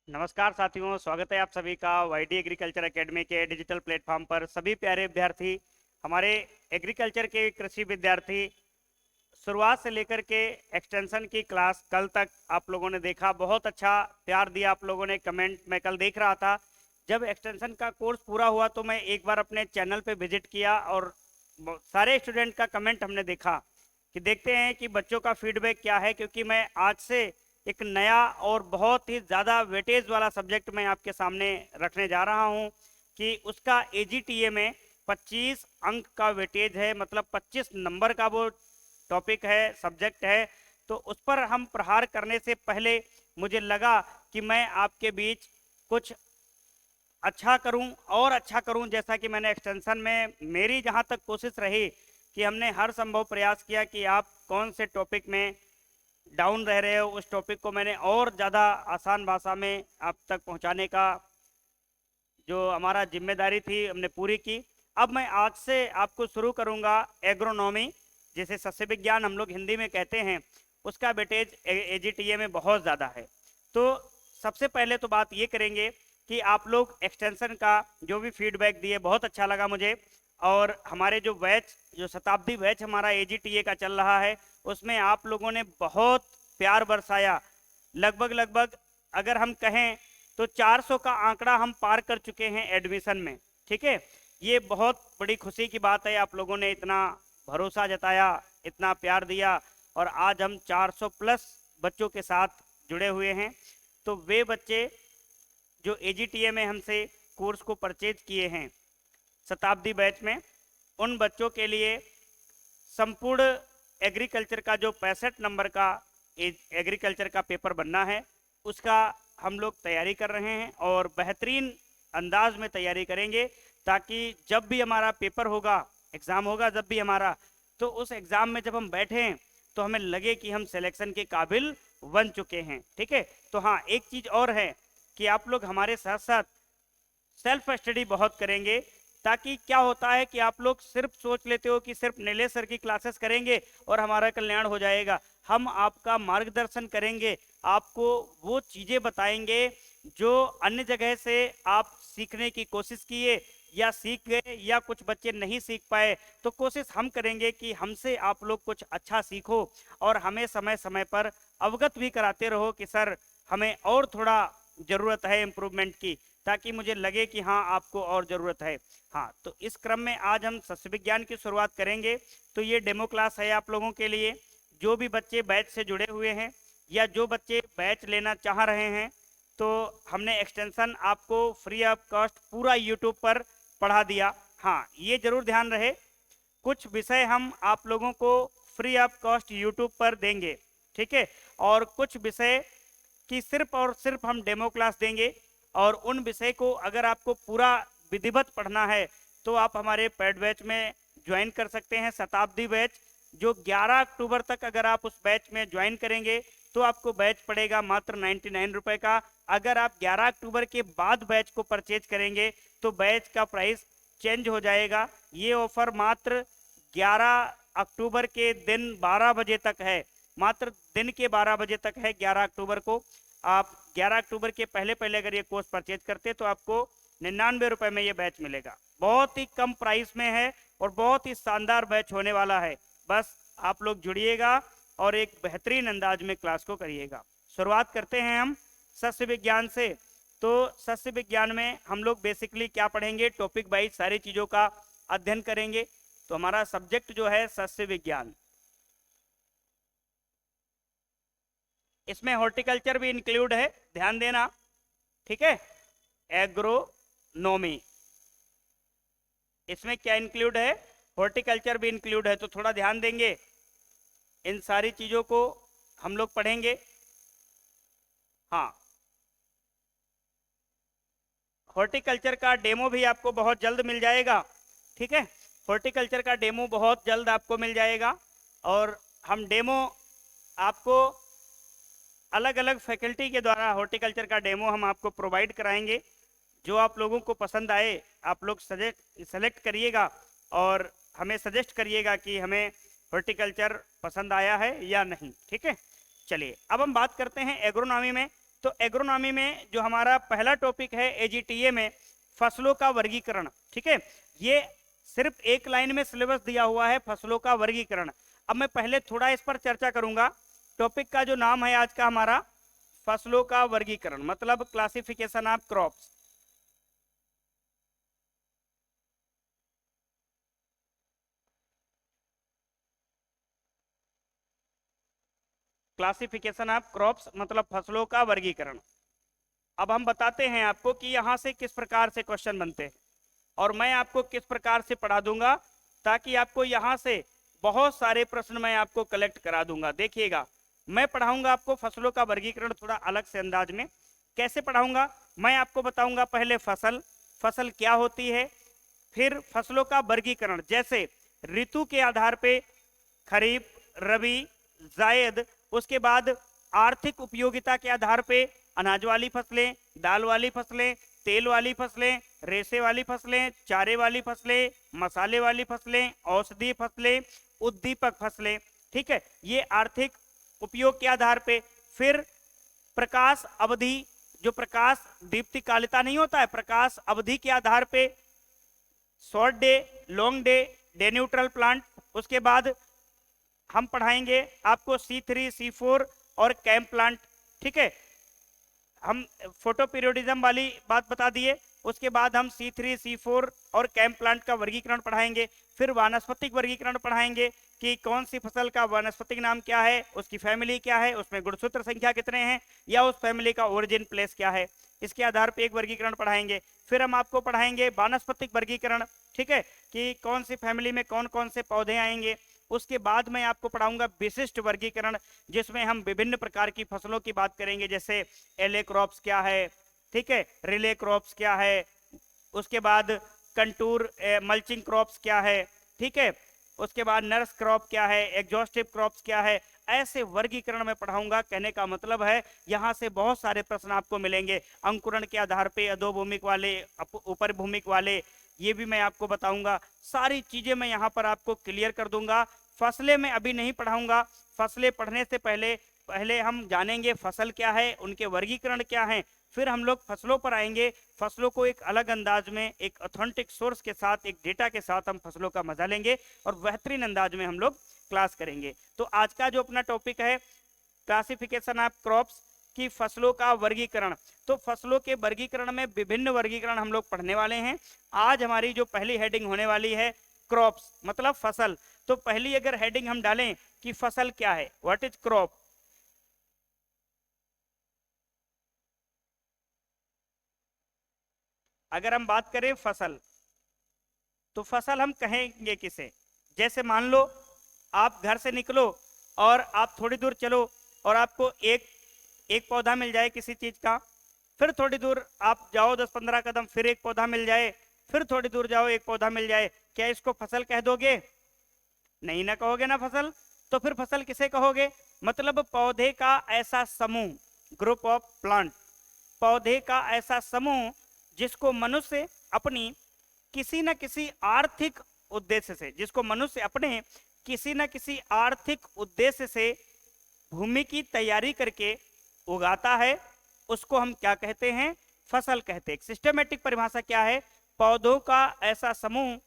नमस्कार साथियों, स्वागत है आप सभी का वाईडी एग्रीकल्चर एकेडमी के डिजिटल प्लेटफॉर्म पर। सभी प्यारे विद्यार्थी, हमारे एग्रीकल्चर के कृषि विद्यार्थी, शुरुआत से लेकर के एक्सटेंशन की क्लास कल तक आप लोगों ने देखा, बहुत अच्छा प्यार दिया आप लोगों ने। कमेंट मैं कल देख रहा था, जब एक्सटेंशन का कोर्स पूरा हुआ तो मैं एक बार अपने चैनल पे विजिट किया और सारे स्टूडेंट का कमेंट हमने देखा कि देखते हैं कि बच्चों का फीडबैक क्या है, क्योंकि मैं आज से एक नया और बहुत ही ज़्यादा वेटेज वाला सब्जेक्ट मैं आपके सामने रखने जा रहा हूं कि उसका एजीटीए में 25 अंक का वेटेज है, मतलब 25 नंबर का वो टॉपिक है, सब्जेक्ट है। तो उस पर हम प्रहार करने से पहले मुझे लगा कि मैं आपके बीच कुछ अच्छा करूं और अच्छा करूं, जैसा कि मैंने एक्सटेंशन में मेरी जहां तक कोशिश रही कि हमने हर संभव प्रयास किया कि आप कौन से टॉपिक में डाउन रह रहे हो, उस टॉपिक को मैंने और ज़्यादा आसान भाषा में आप तक पहुंचाने का जो हमारा जिम्मेदारी थी हमने पूरी की। अब मैं आज से आपको शुरू करूंगा एग्रोनॉमी, जिसे सस्य विज्ञान हम लोग हिंदी में कहते हैं। उसका वेटेज एजीटीए में बहुत ज़्यादा है। तो सबसे पहले तो बात ये करेंगे कि आप लोग एक्सटेंशन का जो भी फीडबैक दिए बहुत अच्छा लगा मुझे। और हमारे जो बैच, जो शताब्दी बैच हमारा एजीटीए का चल रहा है, उसमें आप लोगों ने बहुत प्यार बरसाया। लगभग लगभग अगर हम कहें तो 400 का आंकड़ा हम पार कर चुके हैं एडमिशन में। ठीक है, ये बहुत बड़ी खुशी की बात है। आप लोगों ने इतना भरोसा जताया, इतना प्यार दिया, और आज हम 400 प्लस बच्चों के साथ जुड़े हुए हैं। तो वे बच्चे जो एजीटीए में हमसे कोर्स को परचेज किए हैं शताब्दी बैच में, उन बच्चों के लिए संपूर्ण एग्रीकल्चर का जो 65 नंबर का एग्रीकल्चर का पेपर बनना है, उसका हम लोग तैयारी कर रहे हैं और बेहतरीन अंदाज में तैयारी करेंगे, ताकि जब भी हमारा पेपर होगा, एग्ज़ाम होगा जब भी हमारा, तो उस एग्ज़ाम में जब हम बैठें तो हमें लगे कि हम सिलेक्शन के काबिल बन चुके हैं। ठीक है, तो हाँ, एक चीज़ और है कि आप लोग हमारे साथ साथ सेल्फ स्टडी बहुत करेंगे। ताकि क्या होता है कि आप लोग सिर्फ सोच लेते हो कि सिर्फ नीलेश सर की क्लासेस करेंगे और हमारा कल्याण हो जाएगा। हम आपका मार्गदर्शन करेंगे, आपको वो चीज़ें बताएंगे जो अन्य जगह से आप सीखने की कोशिश किए या सीख गए, या कुछ बच्चे नहीं सीख पाए, तो कोशिश हम करेंगे कि हमसे आप लोग कुछ अच्छा सीखो। और हमें समय समय पर अवगत भी कराते रहो कि सर हमें और थोड़ा ज़रूरत है इम्प्रूवमेंट की, ताकि मुझे लगे कि हाँ आपको और ज़रूरत है। हाँ, तो इस क्रम में आज हम सस्य विज्ञान की शुरुआत करेंगे। तो ये डेमो क्लास है आप लोगों के लिए। जो भी बच्चे बैच से जुड़े हुए हैं या जो बच्चे बैच लेना चाह रहे हैं, तो हमने एक्सटेंशन आपको फ्री ऑफ कॉस्ट पूरा यूट्यूब पर पढ़ा दिया। हाँ, ये जरूर ध्यान रहे, कुछ विषय हम आप लोगों को फ्री ऑफ कॉस्ट यूट्यूब पर देंगे। ठीक है, और कुछ विषय कि सिर्फ और सिर्फ हम डेमो क्लास देंगे। और उन विषय को अगर आपको पूरा विधिवत पढ़ना है तो आप हमारे पेड बैच में ज्वाइन कर सकते हैं, शताब्दी बैच, जो 11 अक्टूबर तक अगर आप उस बैच में ज्वाइन करेंगे तो आपको बैच पड़ेगा मात्र 99 रुपए का। अगर आप 11 अक्टूबर के बाद बैच को परचेज करेंगे तो बैच का प्राइस चेंज हो जाएगा। ये ऑफर मात्र 11 अक्टूबर के दिन 12 बजे तक है, मात्र दिन के 12 बजे तक है 11 अक्टूबर को। आप 11 अक्टूबर के पहले पहले अगर ये कोर्स परचेज करते तो आपको 99 रुपए में ये बैच मिलेगा। बहुत ही कम प्राइस में है और बहुत ही शानदार बैच होने वाला है। बस आप लोग जुड़िएगा और एक बेहतरीन अंदाज में क्लास को करिएगा। शुरुआत करते हैं हम सस्य विज्ञान से। तो सस्य विज्ञान में हम लोग बेसिकली क्या पढ़ेंगे, टॉपिक वाइज सारी चीज़ों का अध्ययन करेंगे। तो हमारा सब्जेक्ट जो है सस्य विज्ञान, इसमें हॉर्टिकल्चर भी इंक्लूड है, ध्यान देना। ठीक है, एग्रोनॉमी, इसमें क्या इंक्लूड है, हॉर्टिकल्चर भी इंक्लूड है। तो थोड़ा ध्यान देंगे, इन सारी चीज़ों को हम लोग पढ़ेंगे। हाँ, हॉर्टिकल्चर का डेमो भी आपको बहुत जल्द मिल जाएगा। ठीक है, हॉर्टिकल्चर का डेमो बहुत जल्द आपको मिल जाएगा। और हम डेमो आपको अलग अलग फैकल्टी के द्वारा हॉर्टिकल्चर का डेमो हम आपको प्रोवाइड कराएंगे। जो आप लोगों को पसंद आए आप लोग सेलेक्ट करिएगा और हमें सजेस्ट करिएगा कि हमें हॉर्टिकल्चर पसंद आया है या नहीं। ठीक है, चलिए अब हम बात करते हैं एग्रोनॉमी में। तो एग्रोनॉमी में जो हमारा पहला टॉपिक है एजीटीए में, फसलों का वर्गीकरण। ठीक है, ये सिर्फ एक लाइन में सिलेबस दिया हुआ है, फसलों का वर्गीकरण। अब मैं पहले थोड़ा इस पर चर्चा करूंगा। टॉपिक का जो नाम है आज का हमारा, फसलों का वर्गीकरण, मतलब classification of crops. Classification of crops मतलब फसलों का वर्गीकरण। अब हम बताते हैं आपको कि यहां से किस प्रकार से क्वेश्चन बनते हैं और मैं आपको किस प्रकार से पढ़ा दूंगा, ताकि आपको यहां से बहुत सारे प्रश्न मैं आपको कलेक्ट करा दूंगा। देखिएगा, मैं पढ़ाऊंगा आपको फसलों का वर्गीकरण थोड़ा अलग से अंदाज में। कैसे पढ़ाऊंगा? मैं आपको बताऊंगा पहले फसल, फसल क्या होती है, फिर फसलों का वर्गीकरण जैसे ऋतु के आधार पे खरीफ, रबी, जायद, उसके बाद आर्थिक उपयोगिता के आधार पे अनाज वाली फसलें, दाल वाली फसलें, तेल वाली फसलें, रेशे वाली फसलें, चारे वाली फसलें, मसाले वाली फसलें, औषधीय फसलें, उद्दीपक फसलें। ठीक है, ये आर्थिक उपयोग के आधार पे। फिर प्रकाश अवधि, जो प्रकाश दीप्तिकालिता नहीं होता है, प्रकाश अवधि के आधार पे short day, long day, day neutral plant. उसके बाद हम पढ़ाएंगे आपको C3, C4 और कैंप प्लांट। ठीक है, हम फोटो पीरियोडिज्म वाली बात बता दिए। उसके बाद हम C3, C4 और कैंप प्लांट का वर्गीकरण पढ़ाएंगे। फिर वानस्पतिक वर्गीकरण पढ़ाएंगे कि कौन सी फसल का वानस्पतिक नाम क्या है, उसकी फैमिली क्या है, उसमें गुणसूत्र संख्या कितने हैं, या उस फैमिली का ओरिजिन प्लेस क्या है। इसके आधार पर एक वर्गीकरण पढ़ाएंगे। फिर हम आपको पढ़ाएंगे वानस्पतिक वर्गीकरण। ठीक है, कि कौन सी फैमिली में कौन कौन से पौधे आएंगे। उसके बाद मैं आपको पढ़ाऊंगा विशिष्ट वर्गीकरण, जिसमें हम विभिन्न प्रकार की फसलों की बात करेंगे, जैसे एले क्रॉप्स क्या है, ठीक है, रिले क्रॉप्स क्या है, उसके बाद कंटूर मल्चिंग क्रॉप्स क्या है, ठीक है, उसके बाद नर्स क्रॉप क्या है, एग्जॉस्टिव क्रॉप्स क्या है। ऐसे वर्गीकरण में पढ़ाऊंगा। कहने का मतलब है यहाँ से बहुत सारे प्रश्न आपको मिलेंगे। अंकुरण के आधार पे अधोभूमिक वाले, ऊपर भूमिक वाले, ये भी मैं आपको बताऊंगा। सारी चीजें मैं यहाँ पर आपको क्लियर कर दूंगा। फसलें मैं अभी नहीं पढ़ाऊंगा। फसलें पढ़ने से पहले पहले हम जानेंगे फसल क्या है, उनके वर्गीकरण क्या है, फिर हम लोग फसलों पर आएंगे। फसलों को एक अलग अंदाज में, एक ऑथेंटिक सोर्स के साथ, एक डेटा के साथ हम फसलों का मजा लेंगे और बेहतरीन अंदाज में हम लोग क्लास करेंगे। तो आज का जो अपना टॉपिक है क्लासिफिकेशन ऑफ क्रॉप्स, की फसलों का वर्गीकरण। तो फसलों के वर्गीकरण में विभिन्न वर्गीकरण हम लोग पढ़ने वाले हैं। आज हमारी जो पहली हेडिंग होने वाली है क्रॉप्स मतलब फसल। तो पहली अगर हेडिंग हम डालें कि फसल क्या है, व्हाट इज क्रॉप। अगर हम बात करें फसल, तो फसल हम कहेंगे किसे? जैसे मान लो आप घर से निकलो और आप थोड़ी दूर चलो और आपको एक एक पौधा मिल जाए किसी चीज का, फिर थोड़ी दूर आप जाओ 10-15 कदम, फिर एक पौधा मिल जाए, फिर थोड़ी दूर जाओ एक पौधा मिल जाए, क्या इसको फसल कह दोगे? नहीं ना कहोगे ना फसल। तो फिर फसल किसे कहोगे? मतलब पौधे का ऐसा समूह, ग्रुप ऑफ प्लांट, पौधे का ऐसा समूह जिसको मनुष्य अपनी किसी न किसी आर्थिक उद्देश्य से, जिसको मनुष्य अपने किसी न किसी आर्थिक उद्देश्य से भूमि की तैयारी करके उगाता है, उसको हम क्या कहते हैं? फसल कहते हैं। सिस्टमेटिक परिभाषा क्या है? पौधों का ऐसा समूह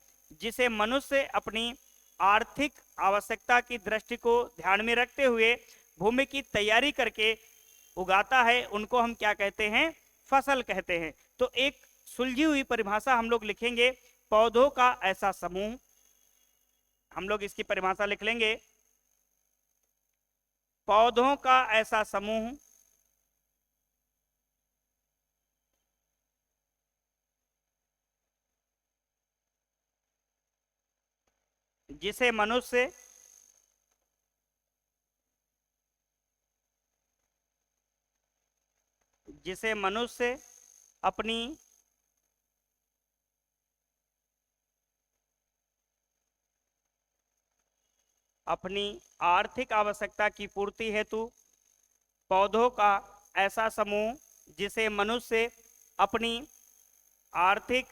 जिसे मनुष्य अपनी आर्थिक आवश्यकता की दृष्टि को ध्यान में रखते हुए भूमि की तैयारी करके उगाता है, उनको हम क्या कहते हैं? फसल कहते हैं। तो एक सुलझी हुई परिभाषा हम लोग लिखेंगे, पौधों का ऐसा समूह, हम लोग इसकी परिभाषा लिख लेंगे, पौधों का ऐसा समूह जिसे मनुष्य अपनी अपनी आर्थिक आवश्यकता की पूर्ति हेतु, पौधों का ऐसा समूह जिसे मनुष्य अपनी आर्थिक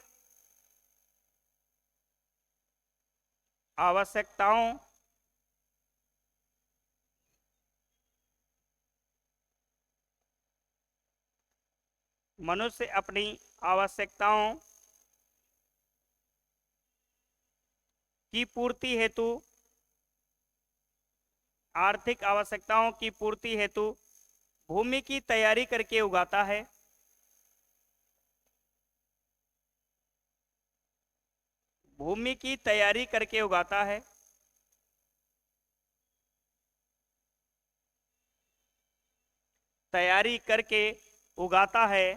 आवश्यकताओं मनुष्य अपनी आवश्यकताओं की पूर्ति हेतु, आर्थिक आवश्यकताओं की पूर्ति हेतु भूमि की तैयारी करके उगाता है। भूमि की तैयारी करके उगाता है। तैयारी करके उगाता है।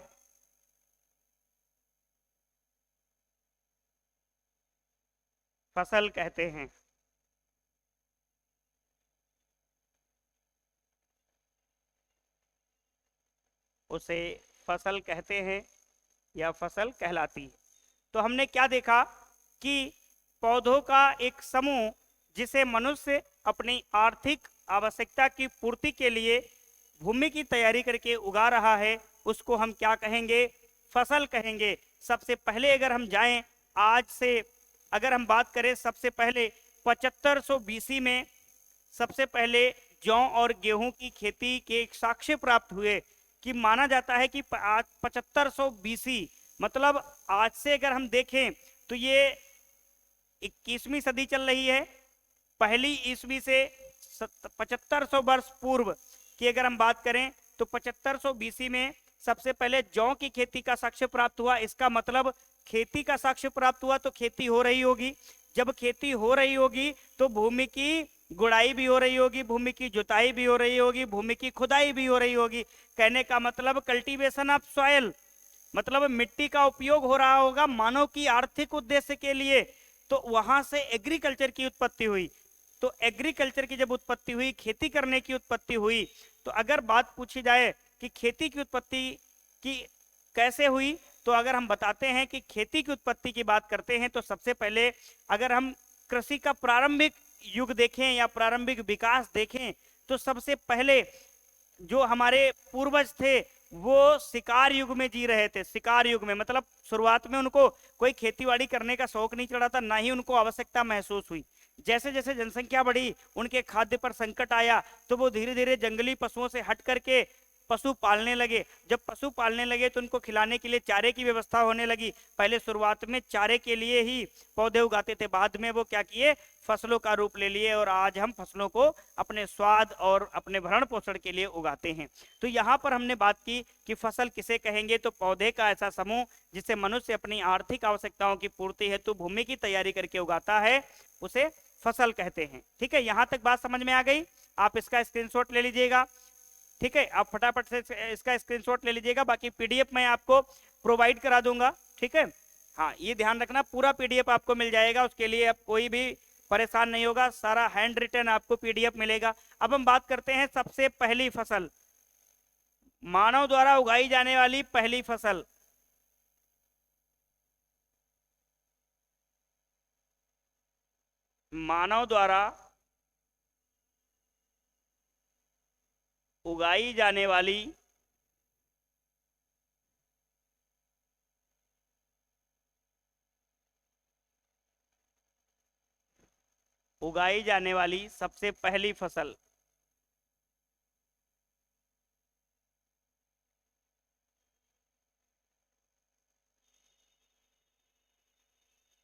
फसल कहते हैं। उसे फसल कहते हैं या फसल कहलाती है। तो हमने क्या देखा कि पौधों का एक समूह जिसे मनुष्य अपनी आर्थिक आवश्यकता की पूर्ति के लिए भूमि की तैयारी करके उगा रहा है, उसको हम क्या कहेंगे? फसल कहेंगे। सबसे पहले अगर हम जाएं, आज से अगर हम बात करें, सबसे पहले 7500 बीसी में सबसे पहले जौ और गेहूं की खेती के एक साक्ष्य प्राप्त हुए कि माना जाता है कि 7500 बीसी मतलब आज से अगर हम देखें तो ये 21वीं सदी चल रही है। पहली ईस्वी से 7500 वर्ष पूर्व की अगर हम बात करें तो 7500 बीसी में सबसे पहले जौ की खेती का साक्ष्य प्राप्त हुआ। इसका मतलब खेती का साक्ष्य प्राप्त हुआ तो खेती हो रही होगी। जब खेती हो रही होगी तो भूमि की गुड़ाई भी हो रही होगी, भूमि की जुताई भी हो रही होगी, भूमि की खुदाई भी हो रही होगी। कहने का मतलब कल्टीवेशन ऑफ सॉइल, मतलब मिट्टी का उपयोग हो रहा होगा मानव की आर्थिक उद्देश्य के लिए। तो वहां से एग्रीकल्चर की उत्पत्ति हुई। तो एग्रीकल्चर की जब उत्पत्ति हुई, खेती करने की उत्पत्ति हुई, तो अगर बात पूछी जाए कि खेती की उत्पत्ति की कैसे हुई, तो अगर हम बताते हैं कि खेती की उत्पत्ति की बात करते हैं तो सबसे पहले अगर हम कृषि का प्रारंभिक युग देखें या प्रारंभिक विकास देखें तो सबसे पहले जो हमारे पूर्वज थे वो शिकार युग में जी रहे थे। शिकार युग में मतलब शुरुआत में उनको कोई खेतीबाड़ी करने का शौक नहीं चढ़ा था, ना ही उनको आवश्यकता महसूस हुई। जैसे जैसे जनसंख्या बढ़ी, उनके खाद्य पर संकट आया, तो वो धीरे धीरे जंगली पशुओं से हट करके पशु पालने लगे। जब पशु पालने लगे तो उनको खिलाने के लिए चारे की व्यवस्था होने लगी। पहले शुरुआत में चारे के लिए ही पौधे उगाते थे, बाद में वो क्या किए, फसलों का रूप ले लिए, और आज हम फसलों को अपने स्वाद और अपने भरण पोषण के लिए उगाते हैं। तो यहाँ पर हमने बात की कि फसल किसे कहेंगे, तो पौधे का ऐसा समूह जिसे मनुष्य अपनी आर्थिक आवश्यकताओं की पूर्ति हेतु भूमि की तैयारी करके उगाता है, उसे फसल कहते हैं। ठीक है, यहाँ तक बात समझ में आ गई? आप इसका स्क्रीनशॉट ले लीजिएगा। ठीक है, आप फटाफट से इसका स्क्रीनशॉट ले लीजिएगा, बाकी पीडीएफ मैं आपको प्रोवाइड करा दूंगा। ठीक है, हाँ ये ध्यान रखना, पूरा पीडीएफ आपको मिल जाएगा, उसके लिए अब कोई भी परेशान नहीं होगा, सारा हैंड रिटन आपको पीडीएफ मिलेगा। अब हम बात करते हैं सबसे पहली फसल, मानव द्वारा उगाई जाने वाली पहली फसल। मानव द्वारा उगाई जाने वाली सबसे पहली फसल।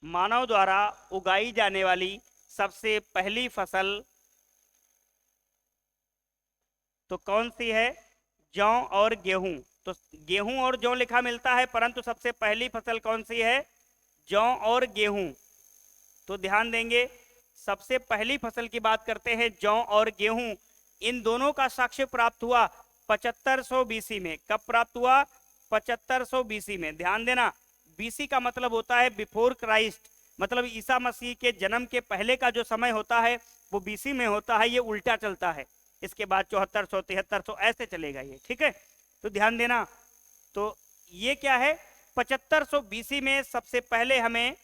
मानव द्वारा उगाई जाने वाली सबसे पहली फसल तो कौन सी है? जौ और गेहूं। तो गेहूं और जौ लिखा मिलता है, परंतु सबसे पहली फसल कौन सी है? जौ और गेहूं। तो ध्यान देंगे, सबसे पहली फसल की बात करते हैं, जौ और गेहूं। इन दोनों का साक्ष्य प्राप्त हुआ 7500 बीसी में। कब प्राप्त हुआ? 7500 बीसी में। ध्यान देना, बीसी का मतलब होता है बिफोर क्राइस्ट, मतलब ईसा मसीह के जन्म के पहले का जो समय होता है वो बीसी में होता है। ये उल्टा चलता है, इसके बाद 7400 7300 ऐसे चलेगा ये। ठीक है, तो ध्यान देना। तो ये क्या है, 7500 बीसी में सबसे पहले हमें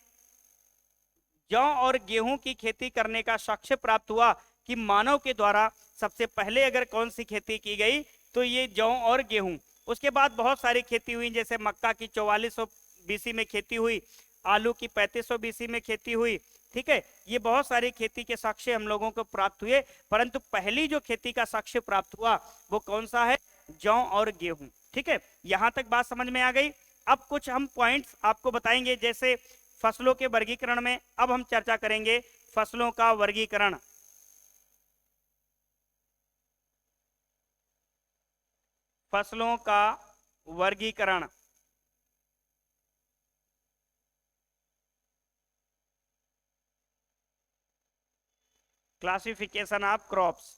जौ और गेहूं की खेती करने का साक्ष्य प्राप्त हुआ कि मानव के द्वारा सबसे पहले अगर कौन सी खेती की गई तो ये जौ और गेहूं। उसके बाद बहुत सारी खेती हुई, जैसे मक्का की 4400 बीसी में खेती हुई, आलू की 3500 बीसी में खेती हुई। ठीक है, ये बहुत सारी खेती के साक्ष्य हम लोगों को प्राप्त हुए, परंतु पहली जो खेती का साक्ष्य प्राप्त हुआ वो कौन सा है? जौ और गेहूं। ठीक है, यहां तक बात समझ में आ गई। अब कुछ हम पॉइंट्स आपको बताएंगे, जैसे फसलों के वर्गीकरण में अब हम चर्चा करेंगे फसलों का वर्गीकरण। फसलों का वर्गीकरण, क्लासिफिकेशन ऑफ क्रॉप्स।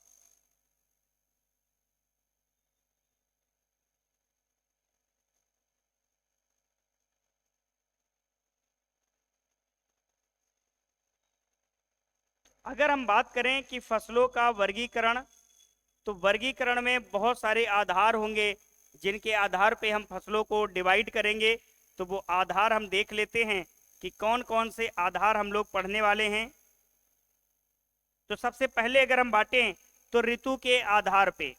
अगर हम बात करें कि फसलों का वर्गीकरण, तो वर्गीकरण में बहुत सारे आधार होंगे जिनके आधार पे हम फसलों को डिवाइड करेंगे। तो वो आधार हम देख लेते हैं कि कौन कौन से आधार हम लोग पढ़ने वाले हैं। तो सबसे पहले अगर हम बांटें तो ऋतु के आधार पे,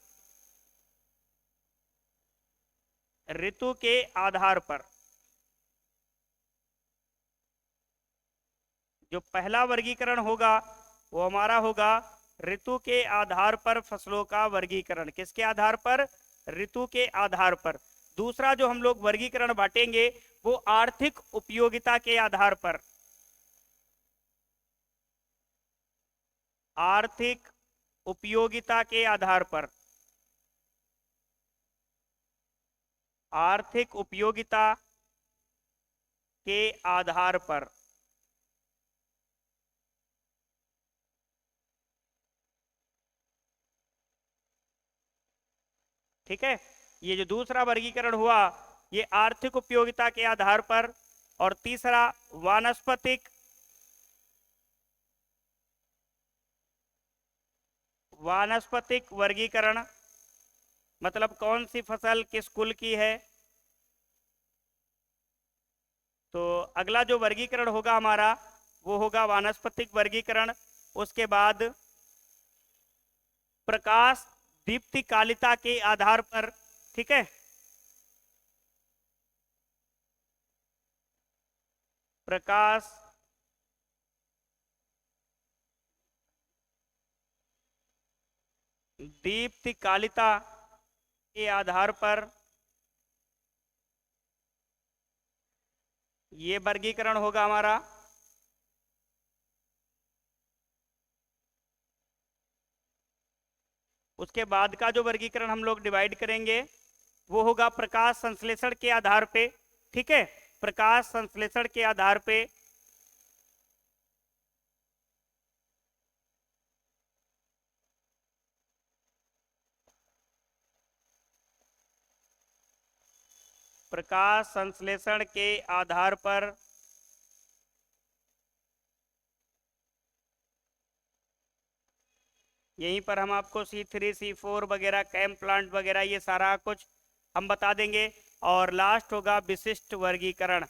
ऋतु के आधार पर जो पहला वर्गीकरण होगा वो हमारा होगा ऋतु के आधार पर फसलों का वर्गीकरण। किसके आधार पर? ऋतु के आधार पर। दूसरा जो हम लोग वर्गीकरण बांटेंगे वो आर्थिक उपयोगिता के आधार पर, आर्थिक उपयोगिता के आधार पर, आर्थिक उपयोगिता के आधार पर। ठीक है, ये जो दूसरा वर्गीकरण हुआ ये आर्थिक उपयोगिता के आधार पर। और तीसरा वानस्पतिक, वानस्पतिक वर्गीकरण, मतलब कौन सी फसल किस कुल की है। तो अगला जो वर्गीकरण होगा हमारा वो होगा वानस्पतिक वर्गीकरण। उसके बाद प्रकाश दीप्तिकालिता के आधार पर, ठीक है, प्रकाश दीप्तिकालिता के आधार पर ये वर्गीकरण होगा हमारा। उसके बाद का जो वर्गीकरण हम लोग डिवाइड करेंगे वो होगा प्रकाश संश्लेषण के आधार पे। ठीक है, प्रकाश संश्लेषण के आधार पे प्रकाश संश्लेषण के आधार पर यहीं पर हम आपको C3 C4 वगैरह कैम प्लांट वगैरह ये सारा कुछ हम बता देंगे। और लास्ट होगा विशिष्ट वर्गीकरण।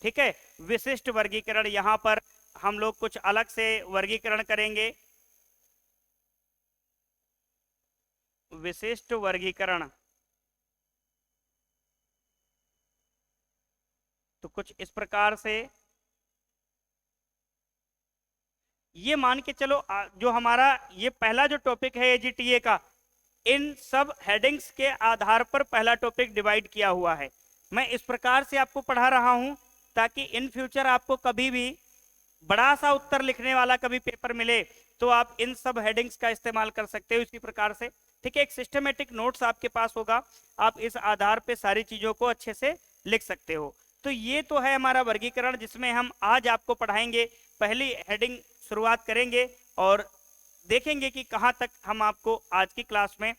ठीक है, विशिष्ट वर्गीकरण, यहाँ पर हम लोग कुछ अलग से वर्गीकरण करेंगे। विशिष्ट वर्गीकरण तो कुछ इस प्रकार से, ये मान के चलो जो हमारा ये पहला जो टॉपिक है AGTA का, इन सब हेडिंग्स के आधार पर पहला टॉपिक डिवाइड किया हुआ है। मैं इस प्रकार से आपको पढ़ा रहा हूं ताकि इन फ्यूचर आपको कभी भी बड़ा सा उत्तर लिखने वाला कभी पेपर मिले तो आप इन सब हेडिंग्स का इस्तेमाल कर सकते हो इसी प्रकार से। ठीक है, एक सिस्टमेटिक नोट्स आपके पास होगा, आप इस आधार पे सारी चीजों को अच्छे से लिख सकते हो। तो ये तो है हमारा वर्गीकरण जिसमें हम आज आपको पढ़ाएंगे। पहली हेडिंग शुरुआत करेंगे और देखेंगे कि कहाँ तक हम आपको आज की क्लास में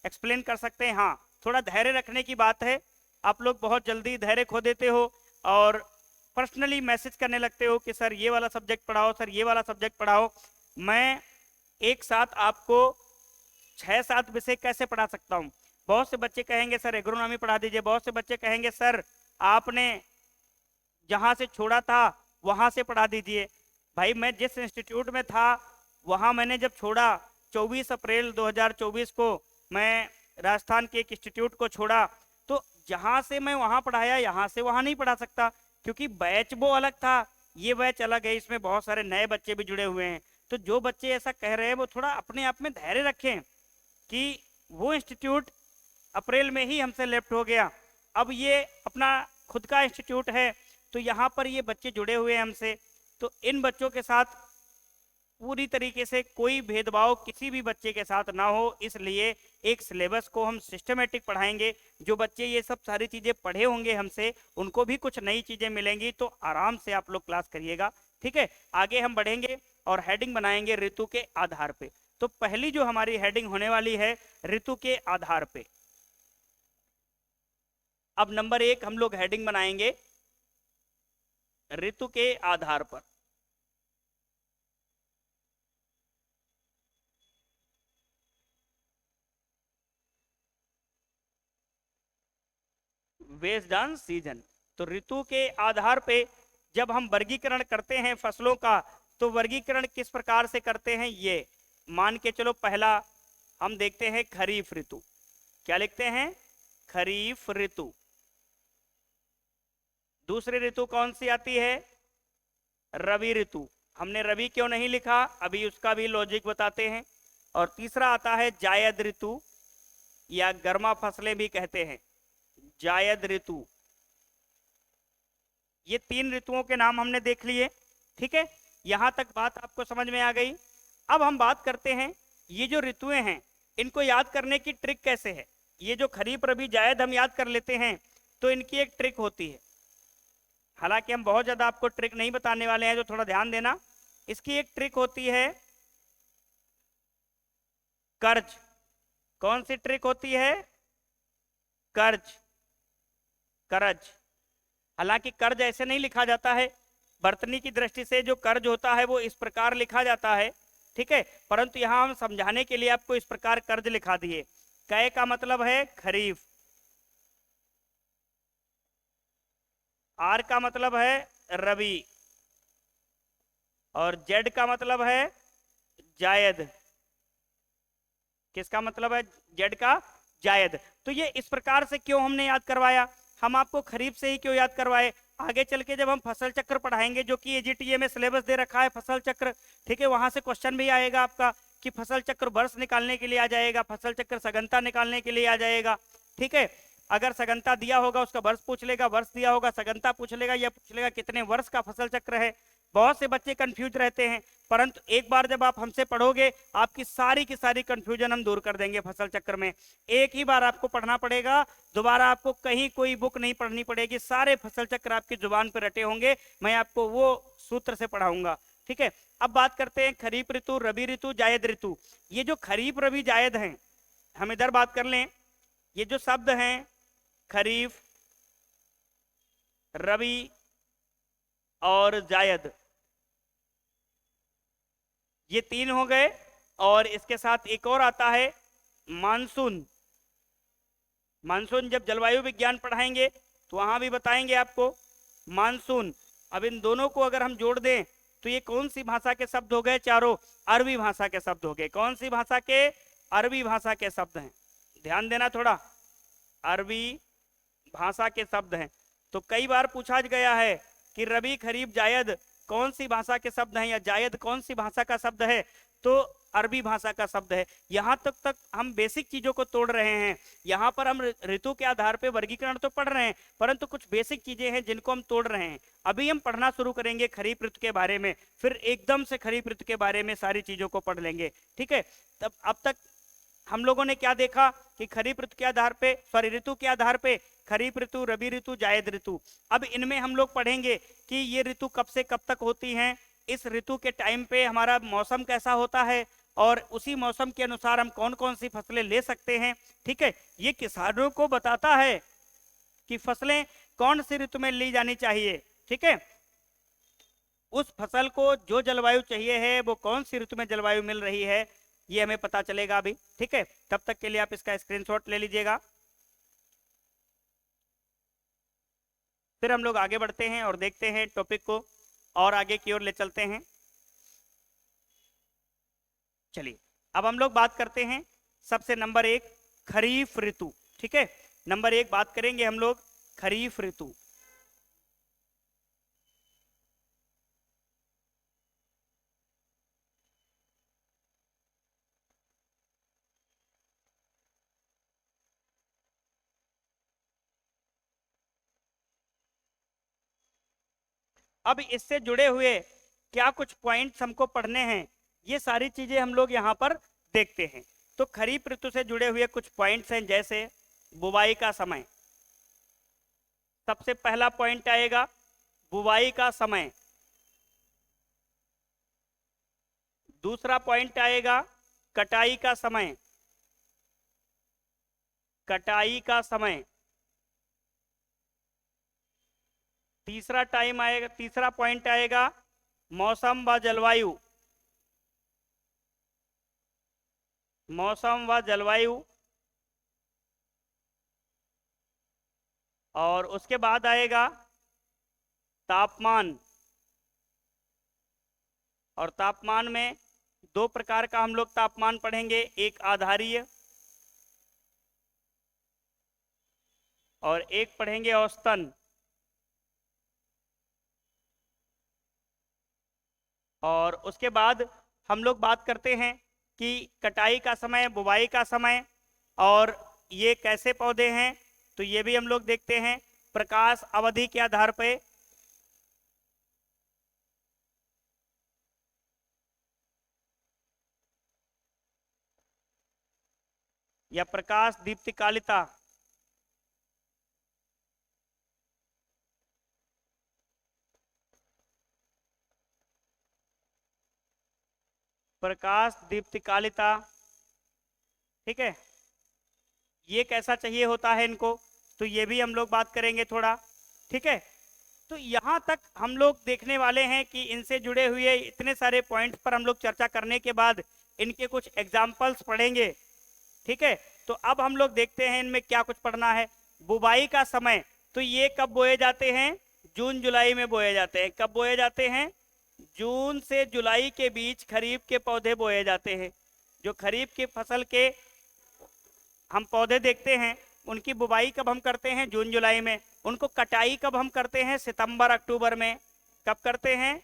एक्सप्लेन कर सकते हैं। हाँ, थोड़ा धैर्य रखने की बात है, आप लोग बहुत जल्दी धैर्य खो देते हो और पर्सनली मैसेज करने लगते हो कि सर ये वाला सब्जेक्ट पढ़ाओ, सर ये वाला सब्जेक्ट पढ़ाओ। मैं एक साथ आपको 6-7 विषय कैसे पढ़ा सकता हूँ। बहुत से बच्चे कहेंगे सर एग्रोनॉमी पढ़ा दीजिए, बहुत से बच्चे कहेंगे सर आपने जहाँ से छोड़ा था वहाँ से पढ़ा दीजिए। भाई मैं जिस इंस्टीट्यूट में था वहाँ मैंने जब छोड़ा 24 अप्रैल 2024 को मैं राजस्थान के एक इंस्टीट्यूट को छोड़ा, तो जहाँ से मैं वहाँ पढ़ाया यहाँ से वहाँ नहीं पढ़ा सकता क्योंकि बैच वो अलग था, ये बैच अलग है, इसमें बहुत सारे नए बच्चे भी जुड़े हुए हैं। तो जो बच्चे ऐसा कह रहे हैं वो थोड़ा अपने आप में धैर्य रखें कि वो इंस्टीट्यूट अप्रैल में ही हमसे लेफ्ट हो गया, अब ये अपना खुद का इंस्टीट्यूट है, तो यहाँ पर ये बच्चे जुड़े हुए हैं हमसे, तो इन बच्चों के साथ पूरी तरीके से कोई भेदभाव किसी भी बच्चे के साथ ना हो, इसलिए एक सिलेबस को हम सिस्टमेटिक पढ़ाएंगे। जो बच्चे ये सब सारी चीजें पढ़े होंगे हमसे, उनको भी कुछ नई चीजें मिलेंगी, तो आराम से आप लोग क्लास करिएगा। ठीक है, आगे हम बढ़ेंगे और हेडिंग बनाएंगे ऋतु के आधार पे। तो पहली जो हमारी हेडिंग होने वाली है ऋतु के आधार पे। अब नंबर 1 हम लोग हेडिंग बनाएंगे ऋतु के आधार पर। Based on season. तो ऋतु के आधार पे जब हम वर्गीकरण करते हैं फसलों का, तो वर्गीकरण किस प्रकार से करते हैं, ये मान के चलो। पहला हम देखते हैं खरीफ ऋतु। क्या लिखते हैं, खरीफ ऋतु। दूसरी ऋतु कौन सी आती है, रबी ऋतु। हमने रबी क्यों नहीं लिखा, अभी उसका भी लॉजिक बताते हैं। और तीसरा आता है जायद ऋतु, या गर्मा फसलें भी कहते हैं, जायद ऋतु। ये 3 ऋतुओं के नाम हमने देख लिए। ठीक है, यहां तक बात आपको समझ में आ गई। अब हम बात करते हैं ये जो ऋतुएं हैं, इनको याद करने की ट्रिक कैसे है। ये जो खरीफ रबी जायद हम याद कर लेते हैं, तो इनकी एक ट्रिक होती है। हालांकि हम बहुत ज्यादा आपको ट्रिक नहीं बताने वाले हैं, तो थोड़ा ध्यान देना। इसकी एक ट्रिक होती है कर्ज। कौन सी ट्रिक होती है, कर्ज, करज। हालांकि कर्ज ऐसे नहीं लिखा जाता है, वर्तनी की दृष्टि से जो कर्ज होता है वो इस प्रकार लिखा जाता है। ठीक है, परंतु यहां हम समझाने के लिए आपको इस प्रकार कर्ज लिखा दिए। कै का मतलब है खरीफ, आर का मतलब है रबी, और जेड का मतलब है जायद। किसका मतलब है, जेड का, जायद। तो ये इस प्रकार से क्यों हमने याद करवाया, हम आपको खरीफ से ही क्यों याद करवाए। आगे चल के जब हम फसल चक्र पढ़ाएंगे, जो कि एजीटीए में सिलेबस दे रखा है फसल चक्र, ठीक है, वहां से क्वेश्चन भी आएगा आपका कि फसल चक्र वर्ष निकालने के लिए आ जाएगा, फसल चक्र सघनता निकालने के लिए आ जाएगा। ठीक है, अगर सघनता दिया होगा उसका वर्ष पूछ लेगा, वर्ष दिया होगा सघनता पूछ लेगा, या पूछ लेगा कितने वर्ष का फसल चक्र है। बहुत से बच्चे कंफ्यूज रहते हैं, परंतु एक बार जब आप हमसे पढ़ोगे, आपकी सारी की सारी कंफ्यूजन हम दूर कर देंगे फसल चक्र में। एक ही बार आपको पढ़ना पड़ेगा, दोबारा आपको कहीं कोई बुक नहीं पढ़नी पड़ेगी, सारे फसल चक्र आपकी जुबान पर रटे होंगे, मैं आपको वो सूत्र से पढ़ाऊंगा। ठीक है, अब बात करते हैं खरीफ ऋतु, रबी ऋतु, जायद ऋतु। ये जो खरीफ रबी जायद हैं, हम इधर बात कर लें। ये जो शब्द हैं खरीफ, रबी और जायद, ये 3 हो गए। और इसके साथ एक और आता है मानसून। मानसून जब जलवायु विज्ञान पढ़ाएंगे तो वहां भी बताएंगे आपको मानसून। अब इन दोनों को अगर हम जोड़ दें तो ये कौन सी भाषा के शब्द हो गए, चारों अरबी भाषा के शब्द हो गए। कौन सी भाषा के, अरबी भाषा के शब्द हैं, ध्यान देना थोड़ा, अरबी भाषा के शब्द हैं। तो कई बार पूछा गया है कि रबी खरीफ जायद कौन सी भाषा के शब्द हैं, या जायद कौन सी भाषा का शब्द है, तो अरबी भाषा का शब्द है। यहां तक हम बेसिक चीजों को तोड़ रहे हैं। यहां पर हम ऋतु के आधार पर वर्गीकरण तो पढ़ रहे हैं, परंतु कुछ बेसिक चीजें हैं जिनको हम तोड़ रहे हैं। अभी हम पढ़ना शुरू करेंगे खरीफ ऋतु के बारे में, फिर एकदम से खरीफ ऋतु के बारे में सारी चीजों को पढ़ लेंगे। ठीक है, तब अब तक हम लोगों ने क्या देखा कि खरीफ ऋतु के आधार पे, सॉरी ऋतु के आधार पे खरीफ ऋतु, रबी ऋतु, जायद ऋतु। अब इनमें हम लोग पढ़ेंगे कि ये ऋतु कब से कब तक होती हैं, इस ऋतु के टाइम पे हमारा मौसम कैसा होता है, और उसी मौसम के अनुसार हम कौन कौन सी फसलें ले सकते हैं। ठीक है, ये किसानों को बताता है कि फसलें कौन सी ऋतु में ली जानी चाहिए। ठीक है, उस फसल को जो जलवायु चाहिए है वो कौन सी ऋतु में जलवायु मिल रही है, ये हमें पता चलेगा अभी। ठीक है, तब तक के लिए आप इसका स्क्रीनशॉट ले लीजिएगा। फिर हम लोग आगे बढ़ते हैं और देखते हैं टॉपिक को और आगे की ओर ले चलते हैं। चलिए, अब हम लोग बात करते हैं सबसे नंबर 1 खरीफ ऋतु। ठीक है, नंबर 1 बात करेंगे हम लोग खरीफ ऋतु। अब इससे जुड़े हुए क्या कुछ पॉइंट्स हमको पढ़ने हैं, ये सारी चीजें हम लोग यहाँ पर देखते हैं। तो खरीफ ऋतु से जुड़े हुए कुछ पॉइंट्स हैं, जैसे बुवाई का समय। सबसे पहला पॉइंट आएगा बुवाई का समय। दूसरा पॉइंट आएगा कटाई का समय। कटाई का समय। तीसरा पॉइंट आएगा मौसम व जलवायु। मौसम व जलवायु। और उसके बाद आएगा तापमान। और तापमान में दो प्रकार का हम लोग तापमान पढ़ेंगे, एक आधारीय और एक पढ़ेंगे औसतन। और उसके बाद हम लोग बात करते हैं कि कटाई का समय, बुवाई का समय, और ये कैसे पौधे हैं, तो ये भी हम लोग देखते हैं प्रकाश अवधि के आधार पर। या प्रकाश दीप्तिकालिता। प्रकाश दीप्तिकालिता, ठीक है, ये कैसा चाहिए होता है इनको, तो ये भी हम लोग बात करेंगे थोड़ा, ठीक है। तो यहाँ तक हम लोग देखने वाले हैं कि इनसे जुड़े हुए इतने सारे पॉइंट्स पर हम लोग चर्चा करने के बाद इनके कुछ एग्जाम्पल्स पढ़ेंगे, ठीक है। तो अब हम लोग देखते हैं इनमें क्या कुछ पढ़ना है। बुवाई का समय, तो ये कब बोए जाते हैं, जून जुलाई में बोए जाते हैं। कब बोए जाते हैं, जून से जुलाई के बीच खरीफ के पौधे बोए जाते हैं। जो खरीफ की फसल के हम पौधे देखते हैं उनकी बुवाई कब हम करते हैं, जून जुलाई में। उनको कटाई कब हम करते हैं, सितंबर अक्टूबर में। कब करते हैं,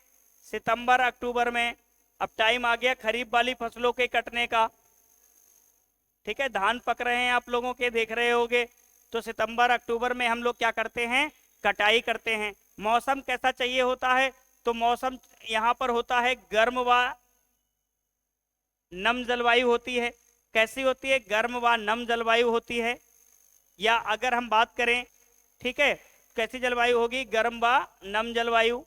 सितंबर अक्टूबर में। अब टाइम आ गया खरीफ वाली फसलों के कटने का, ठीक है। धान पक रहे हैं, आप लोगों के देख रहे होंगे। तो सितंबर अक्टूबर में हम लोग क्या करते हैं, कटाई करते हैं। मौसम कैसा चाहिए होता है, तो मौसम यहाँ पर होता है गर्म व नम जलवायु होती है। कैसी होती है, गर्म व नम जलवायु होती है। या अगर हम बात करें, ठीक है, कैसी जलवायु होगी, गर्म व नम जलवायु।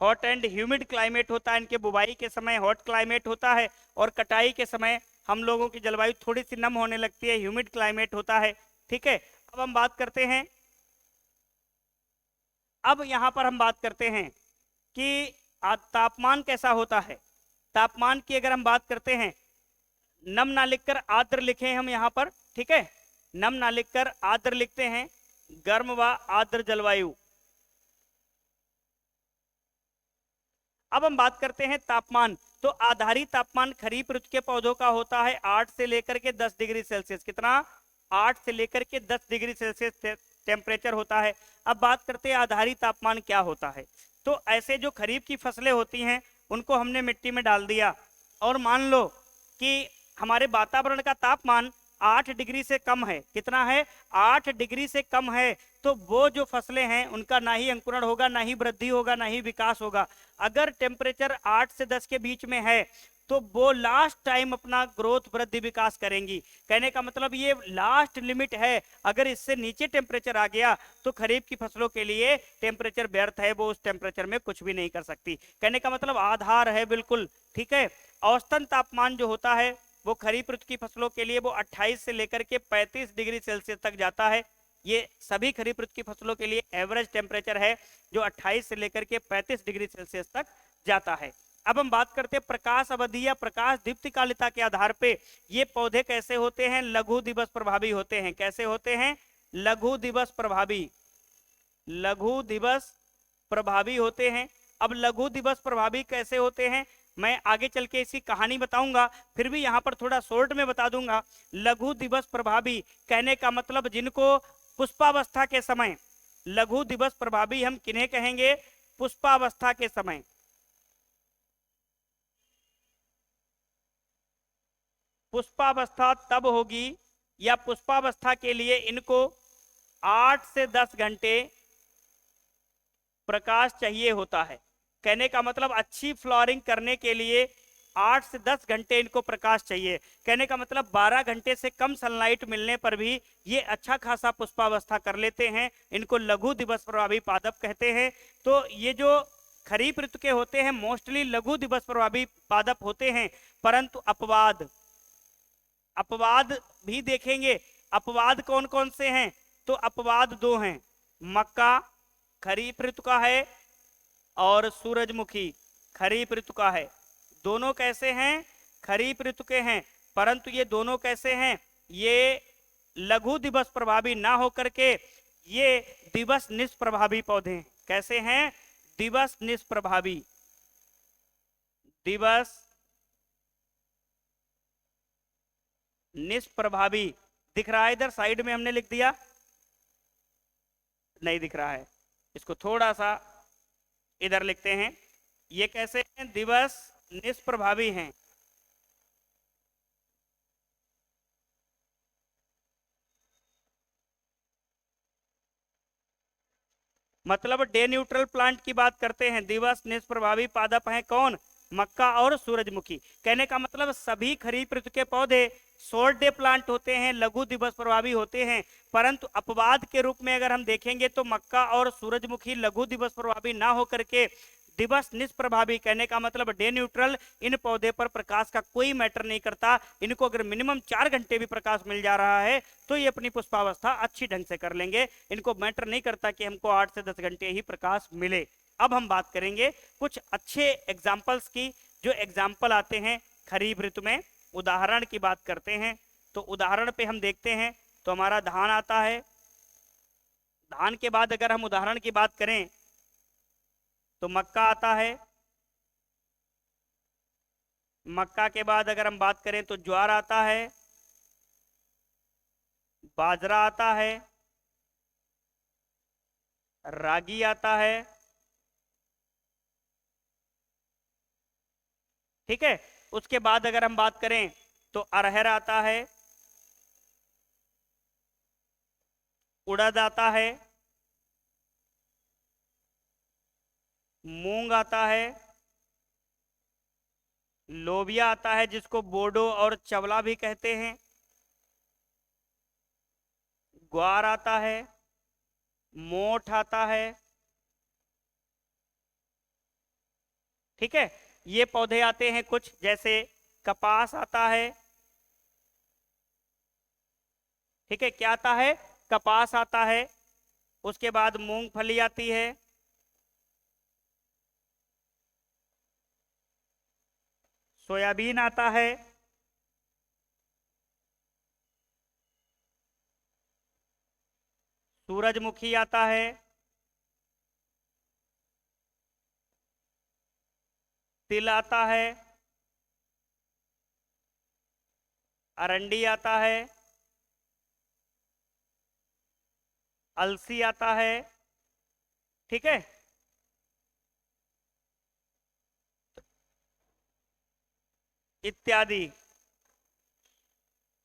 हॉट एंड ह्यूमिड क्लाइमेट होता है इनके बुवाई के समय, हॉट क्लाइमेट होता है। और कटाई के समय हम लोगों की जलवायु थोड़ी सी नम होने लगती है, ह्यूमिड क्लाइमेट होता है, ठीक है। अब हम बात करते हैं, अब यहां पर हम बात करते हैं कि तापमान कैसा होता है। तापमान की अगर हम बात करते हैं, नम ना लिखकर आर्द्र लिखे हम यहां पर, ठीक है, नम ना लिखकर आर्द्र लिखते हैं, गर्म व आर्द्र जलवायु। अब हम बात करते हैं तापमान। तो आधारित तापमान खरीफ ऋतु के पौधों का होता है 8 से लेकर के 10 डिग्री सेल्सियस। कितना, 8 से लेकर के 10 डिग्री सेल्सियस टेम्परेचर होता है। अब बात करते हैं आधारित तापमान क्या होता है। तो ऐसे जो खरीफ की फसलें होती हैं उनको हमने मिट्टी में डाल दिया, और मान लो कि हमारे वातावरण का तापमान 8 डिग्री से कम है। कितना है, 8 डिग्री से कम है। तो वो जो फसलें हैं उनका ना ही अंकुरण होगा, ना ही वृद्धि होगा, ना ही विकास होगा। अगर टेम्परेचर 8 से 10 के बीच में है तो वो लास्ट टाइम अपना ग्रोथ, वृद्धि, विकास करेंगी। कहने का मतलब ये लास्ट लिमिट है। अगर इससे नीचे टेम्परेचर आ गया तो खरीफ की फसलों के लिए टेम्परेचर व्यर्थ है, वो उस टेम्परेचर में कुछ भी नहीं कर सकती। कहने का मतलब आधार है बिल्कुल, ठीक है। औसतन तापमान जो होता है वो खरीफ ऋतु की फसलों के लिए वो 28 से लेकर के 35 डिग्री सेल्सियस तक जाता है। ये सभी खरीफ ऋतु की फसलों के लिए एवरेज टेम्परेचर है जो 28 से लेकर के 35 डिग्री सेल्सियस तक जाता है। अब हम बात करते हैं प्रकाश अवधि या प्रकाश दीप्तिकालिता के आधार पे ये पौधे कैसे होते हैं, लघु दिवस प्रभावी होते हैं। कैसे होते हैं, लघु दिवस प्रभावी। लघु दिवस प्रभावी होते हैं। अब लघु दिवस प्रभावी कैसे होते हैं, मैं आगे चल के इसकी कहानी बताऊंगा, फिर भी यहां पर थोड़ा शॉर्ट में बता दूंगा। लघु दिवस प्रभावी कहने का मतलब जिनको पुष्पावस्था के समय, लघु दिवस प्रभावी हम किन्हें कहेंगे, पुष्पावस्था के समय। पुष्पावस्था तब होगी या पुष्पावस्था के लिए इनको 8 से 10 घंटे प्रकाश चाहिए होता है। कहने का मतलब अच्छी फ्लावरिंग करने के लिए 8 से 10 घंटे इनको प्रकाश चाहिए। कहने का मतलब 12 घंटे से कम सनलाइट मिलने पर भी ये अच्छा खासा पुष्पावस्था कर लेते हैं। इनको लघु दिवस प्रभावी पादप कहते हैं। तो ये जो खरीफ ऋतु के होते हैं मोस्टली लघु दिवस प्रभावी पादप होते हैं, परंतु अपवाद अपवाद भी देखेंगे। अपवाद कौन कौन से हैं? तो अपवाद दो हैं, मक्का खरीफ ऋतु का है और सूरजमुखी खरीफ ऋतु का है। दोनों कैसे हैं? खरीफ ऋतु के हैं, परंतु ये दोनों कैसे हैं? ये लघु दिवस प्रभावी ना होकर के ये दिवस निष्प्रभावी पौधे हैं। कैसे हैं? दिवस निष्प्रभावी। दिवस निष्प्रभावी दिख रहा है इधर साइड में, हमने लिख दिया, नहीं दिख रहा है, इसको थोड़ा सा इधर लिखते हैं। ये कैसे हैं? दिवस निष्प्रभावी हैं। मतलब डे न्यूट्रल प्लांट की बात करते हैं। दिवस निष्प्रभावी पादप हैं कौन? मक्का और सूरजमुखी। कहने का मतलब सभी खरीफ ऋतु के पौधे शॉर्ट डे प्लांट होते हैं, लघु दिवस प्रभावी होते हैं, परंतु अपवाद के रूप में अगर हम देखेंगे तो मक्का और सूरजमुखी लघु दिवस प्रभावी ना होकर के दिवस निष्प्रभावी। कहने का मतलब डे न्यूट्रल, इन पौधे पर प्रकाश का कोई मैटर नहीं करता। इनको अगर मिनिमम 4 घंटे भी प्रकाश मिल जा रहा है तो ये अपनी पुष्पावस्था अच्छी ढंग से कर लेंगे। इनको मैटर नहीं करता कि हमको 8 से 10 घंटे ही प्रकाश मिले। अब हम बात करेंगे कुछ अच्छे एग्जाम्पल्स की, जो एग्जाम्पल आते हैं खरीफ ऋतु में। उदाहरण की बात करते हैं तो उदाहरण पे हम देखते हैं तो हमारा धान आता है। धान के बाद अगर हम उदाहरण की बात करें तो मक्का आता है। मक्का के बाद अगर हम बात करें तो ज्वार आता है, बाजरा आता है, रागी आता है। ठीक है, उसके बाद अगर हम बात करें तो अरहर आता है, उड़द आता है, मूंग आता है, लोबिया आता है जिसको बोडो और चवला भी कहते हैं, ग्वार आता है, मोठ आता है। ठीक है, ये पौधे आते हैं कुछ, जैसे कपास आता है। ठीक है, क्या आता है? कपास आता है। उसके बाद मूंगफली आती है, सोयाबीन आता है, सूरजमुखी आता है, तिल आता है, अरंडी आता है, अलसी आता है। ठीक है, इत्यादि।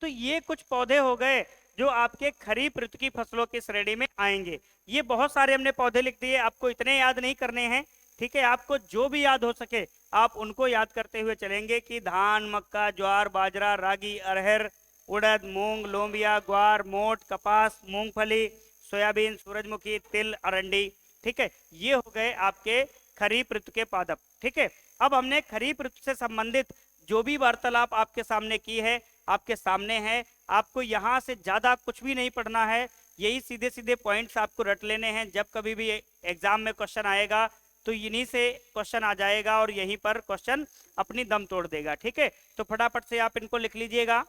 तो ये कुछ पौधे हो गए जो आपके खरीफ ऋतु की फसलों की श्रेणी में आएंगे। ये बहुत सारे हमने पौधे लिख दिए, आपको इतने याद नहीं करने हैं। ठीक है, आपको जो भी याद हो सके आप उनको याद करते हुए चलेंगे कि धान, मक्का, ज्वार, बाजरा, रागी, अरहर, उड़द, मूंग, लोबिया, ग्वार, मोठ, कपास, मूंगफली, सोयाबीन, सूरजमुखी, तिल, अरंडी। ठीक है, ये हो गए आपके खरीफ ऋतु के पादप। ठीक है, अब हमने खरीफ ऋतु से संबंधित जो भी वार्तालाप आपके सामने की है, आपके सामने है। आपको यहाँ से ज्यादा कुछ भी नहीं पढ़ना है, यही सीधे सीधे पॉइंट्स आपको रट लेने हैं। जब कभी भी एग्जाम में क्वेश्चन आएगा तो इन्हीं से क्वेश्चन आ जाएगा और यहीं पर क्वेश्चन अपनी दम तोड़ देगा। ठीक है, तो फटाफट से आप इनको लिख लीजिएगा।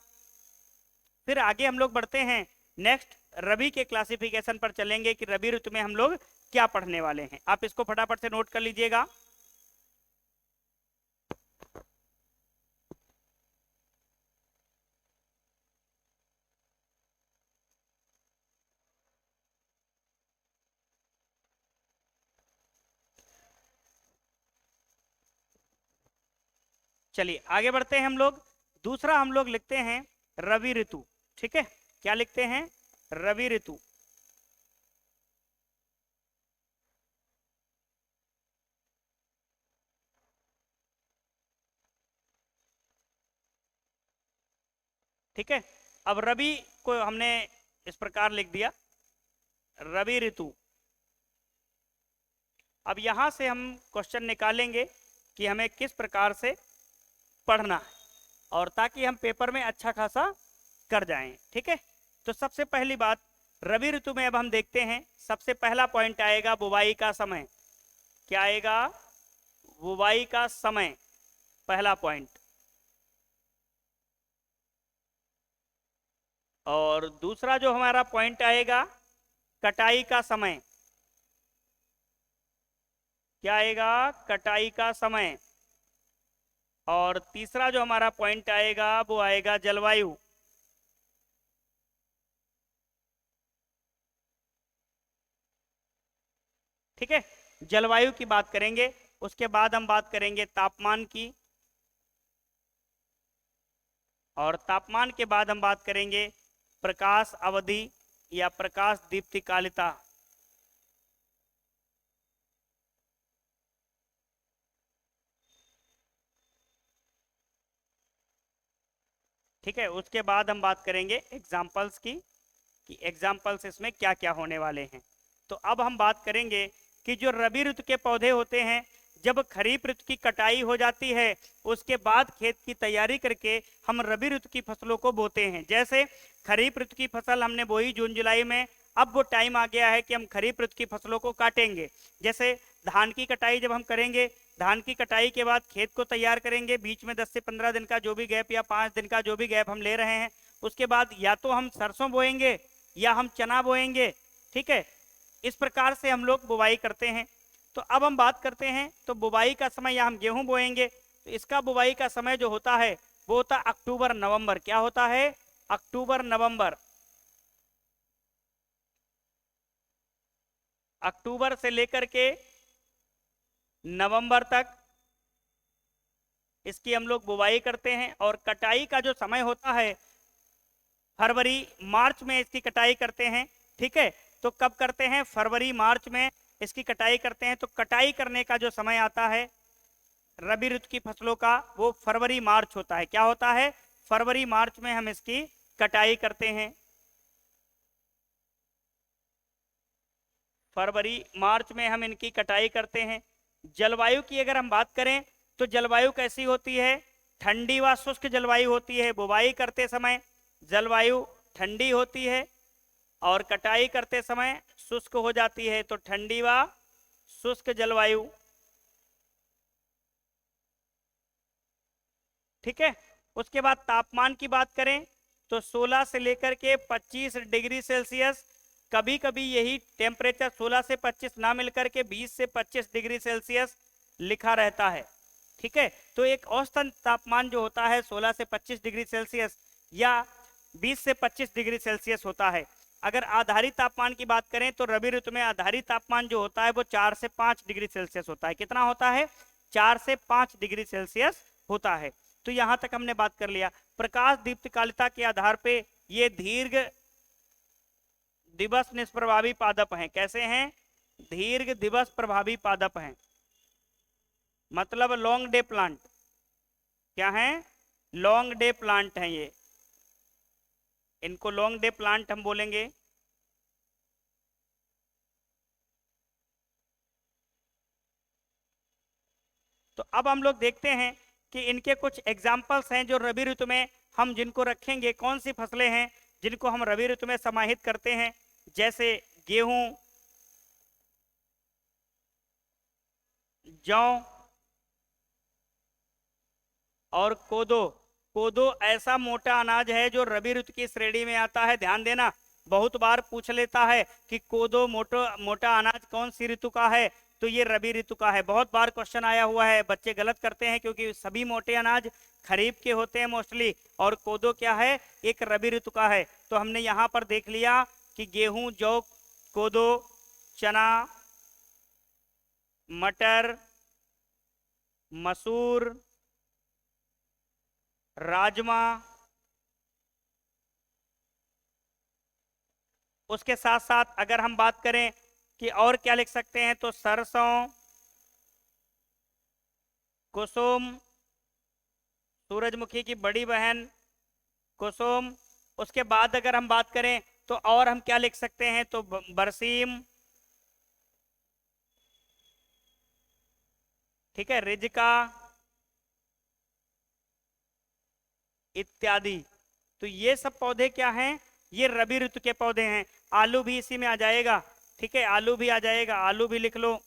फिर आगे हम लोग बढ़ते हैं, नेक्स्ट रबी के क्लासिफिकेशन पर चलेंगे कि रबी ऋतु में हम लोग क्या पढ़ने वाले हैं। आप इसको फटाफट से नोट कर लीजिएगा। चलिए आगे बढ़ते हैं हम लोग। दूसरा हम लोग लिखते हैं रवि ऋतु। ठीक है, क्या लिखते हैं? रवि ऋतु। ठीक है, अब रवि को हमने इस प्रकार लिख दिया, रवि ऋतु। अब यहां से हम क्वेश्चन निकालेंगे कि हमें किस प्रकार से पढ़ना है, और ताकि हम पेपर में अच्छा खासा कर जाएं। ठीक है, तो सबसे पहली बात, रवि ऋतु में अब हम देखते हैं, सबसे पहला पॉइंट आएगा बुवाई का समय। क्या आएगा? बुवाई का समय, पहला पॉइंट। और दूसरा जो हमारा पॉइंट आएगा, कटाई का समय। क्या आएगा? कटाई का समय। और तीसरा जो हमारा पॉइंट आएगा वो आएगा जलवायु। ठीक है, जलवायु की बात करेंगे, उसके बाद हम बात करेंगे तापमान की, और तापमान के बाद हम बात करेंगे प्रकाश अवधि या प्रकाश दीप्तिकालिता। ठीक है, उसके बाद हम बात करेंगे एग्जाम्पल्स की, कि एग्जाम्पल्स इसमें क्या क्या होने वाले हैं। तो अब हम बात करेंगे कि जो रबी ऋतु के पौधे होते हैं, जब खरीफ ऋतु की कटाई हो जाती है, उसके बाद खेत की तैयारी करके हम रबी ऋतु की फसलों को बोते हैं। जैसे खरीफ ऋतु की फसल हमने बोई जून जुलाई में, अब वो टाइम आ गया है कि हम खरीफ ऋतु की फसलों को काटेंगे। जैसे धान की कटाई जब हम करेंगे, धान की कटाई के बाद खेत को तैयार करेंगे, बीच में 10 से 15 दिन का जो भी गैप या 5 दिन का जो भी गैप हम ले रहे हैं, उसके बाद या तो हम सरसों बोएंगे या हम चना बोएंगे। ठीक है, इस प्रकार से हम लोग बुवाई करते हैं। तो अब हम बात करते हैं, तो बुवाई का समय, या हम गेहूं बोएंगे, तो इसका बुवाई का समय जो होता है वो होता है अक्टूबर नवंबर। क्या होता है? अक्टूबर नवंबर। अक्टूबर से लेकर के नवंबर तक इसकी हम लोग बुवाई करते हैं। और कटाई का जो समय होता है, फरवरी मार्च में इसकी कटाई करते हैं। ठीक है, तो कब करते हैं? फरवरी मार्च में इसकी कटाई करते हैं। तो कटाई करने का जो समय आता है रबी ऋतु की फसलों का, वो फरवरी मार्च होता है। क्या होता है? फरवरी मार्च में हम इसकी कटाई करते हैं। फरवरी मार्च में हम इनकी कटाई करते हैं। जलवायु की अगर हम बात करें, तो जलवायु कैसी होती है? ठंडी व शुष्क जलवायु होती है। बुवाई करते समय जलवायु ठंडी होती है, और कटाई करते समय शुष्क हो जाती है। तो ठंडी व शुष्क जलवायु। ठीक है, उसके बाद तापमान की बात करें, तो 16 से लेकर के 25 डिग्री सेल्सियस, कभी कभी यही टेम्परेचर 16 से 25 ना मिलकर के 20 से 25 डिग्री सेल्सियस लिखा रहता है। ठीक है, तो एक औसतन तापमान जो होता है 16 से 25 डिग्री सेल्सियस या 20 से 25 डिग्री सेल्सियस होता है। अगर आधारित तापमान की बात करें, तो रबी ऋतु में आधारित तापमान जो होता है वो 4 से 5 डिग्री सेल्सियस होता है। कितना होता है? 4 से 5 डिग्री सेल्सियस होता है। तो यहां तक हमने बात कर लिया। प्रकाश दीप्तिकालिता के आधार पे ये दीर्घ दिवस निष्प्रभावी पादप हैं। कैसे हैं? दीर्घ दिवस प्रभावी पादप हैं, मतलब लॉन्ग डे प्लांट। क्या है? लॉन्ग डे प्लांट हैं ये, इनको लॉन्ग डे प्लांट हम बोलेंगे। तो अब हम लोग देखते हैं कि इनके कुछ एग्जाम्पल्स हैं जो रबी ऋतु में हम जिनको रखेंगे। कौन सी फसलें हैं जिनको हम रबी ऋतु में समाहित करते हैं? जैसे गेहूं, जौ और कोदो। कोदो ऐसा मोटा अनाज है जो रबी ऋतु की श्रेणी में आता है। ध्यान देना, बहुत बार पूछ लेता है कि कोदो मोटा अनाज कौन सी ऋतु का है, तो ये रबी ऋतु का है। बहुत बार क्वेश्चन आया हुआ है, बच्चे गलत करते हैं क्योंकि सभी मोटे अनाज खरीफ के होते हैं मोस्टली, और कोदो क्या है? एक रबी ऋतु का है। तो हमने यहाँ पर देख लिया कि गेहूं, जौ, कोदो, चना, मटर, मसूर, राजमा, उसके साथ साथ अगर हम बात करें कि और क्या लिख सकते हैं, तो सरसों, कुसुम, सूरजमुखी की बड़ी बहन कुसुम। उसके बाद अगर हम बात करें तो और हम क्या लिख सकते हैं, तो बरसीम, ठीक है, रिजका इत्यादि। तो ये सब पौधे क्या हैं, ये रबी ऋतु के पौधे हैं। आलू भी इसी में आ जाएगा, ठीक है, आलू भी आ जाएगा, आलू भी लिख लो,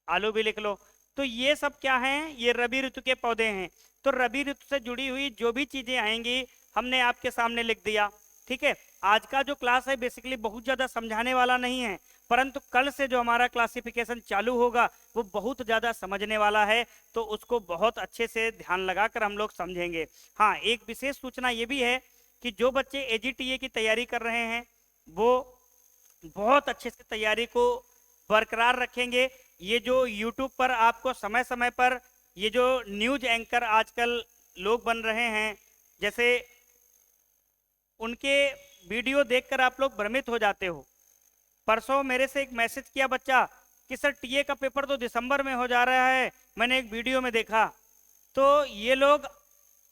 आलू भी लिख लो। तो ये सब क्या हैं, ये रबी ऋतु के पौधे हैं। तो रबी ऋतु से जुड़ी हुई जो भी चीजें आएंगी हमने आपके सामने लिख दिया, ठीक है। आज का जो क्लास है बेसिकली बहुत ज्यादा समझाने वाला नहीं है, परंतु कल से जो हमारा क्लासिफिकेशन चालू होगा वो बहुत ज्यादा समझने वाला है, तो उसको बहुत अच्छे से ध्यान लगाकर हम लोग समझेंगे। हाँ, एक विशेष सूचना ये भी है कि जो बच्चे एजीटीए की तैयारी कर रहे हैं वो बहुत अच्छे से तैयारी को बरकरार रखेंगे। ये जो यूट्यूब पर आपको समय समय पर ये जो न्यूज एंकर आजकल लोग बन रहे हैं, जैसे उनके वीडियो देखकर आप लोग भ्रमित हो जाते हो। परसों मेरे से एक मैसेज किया बच्चा कि सर टीए का पेपर तो दिसंबर में हो जा रहा है, मैंने एक वीडियो में देखा। तो ये लोग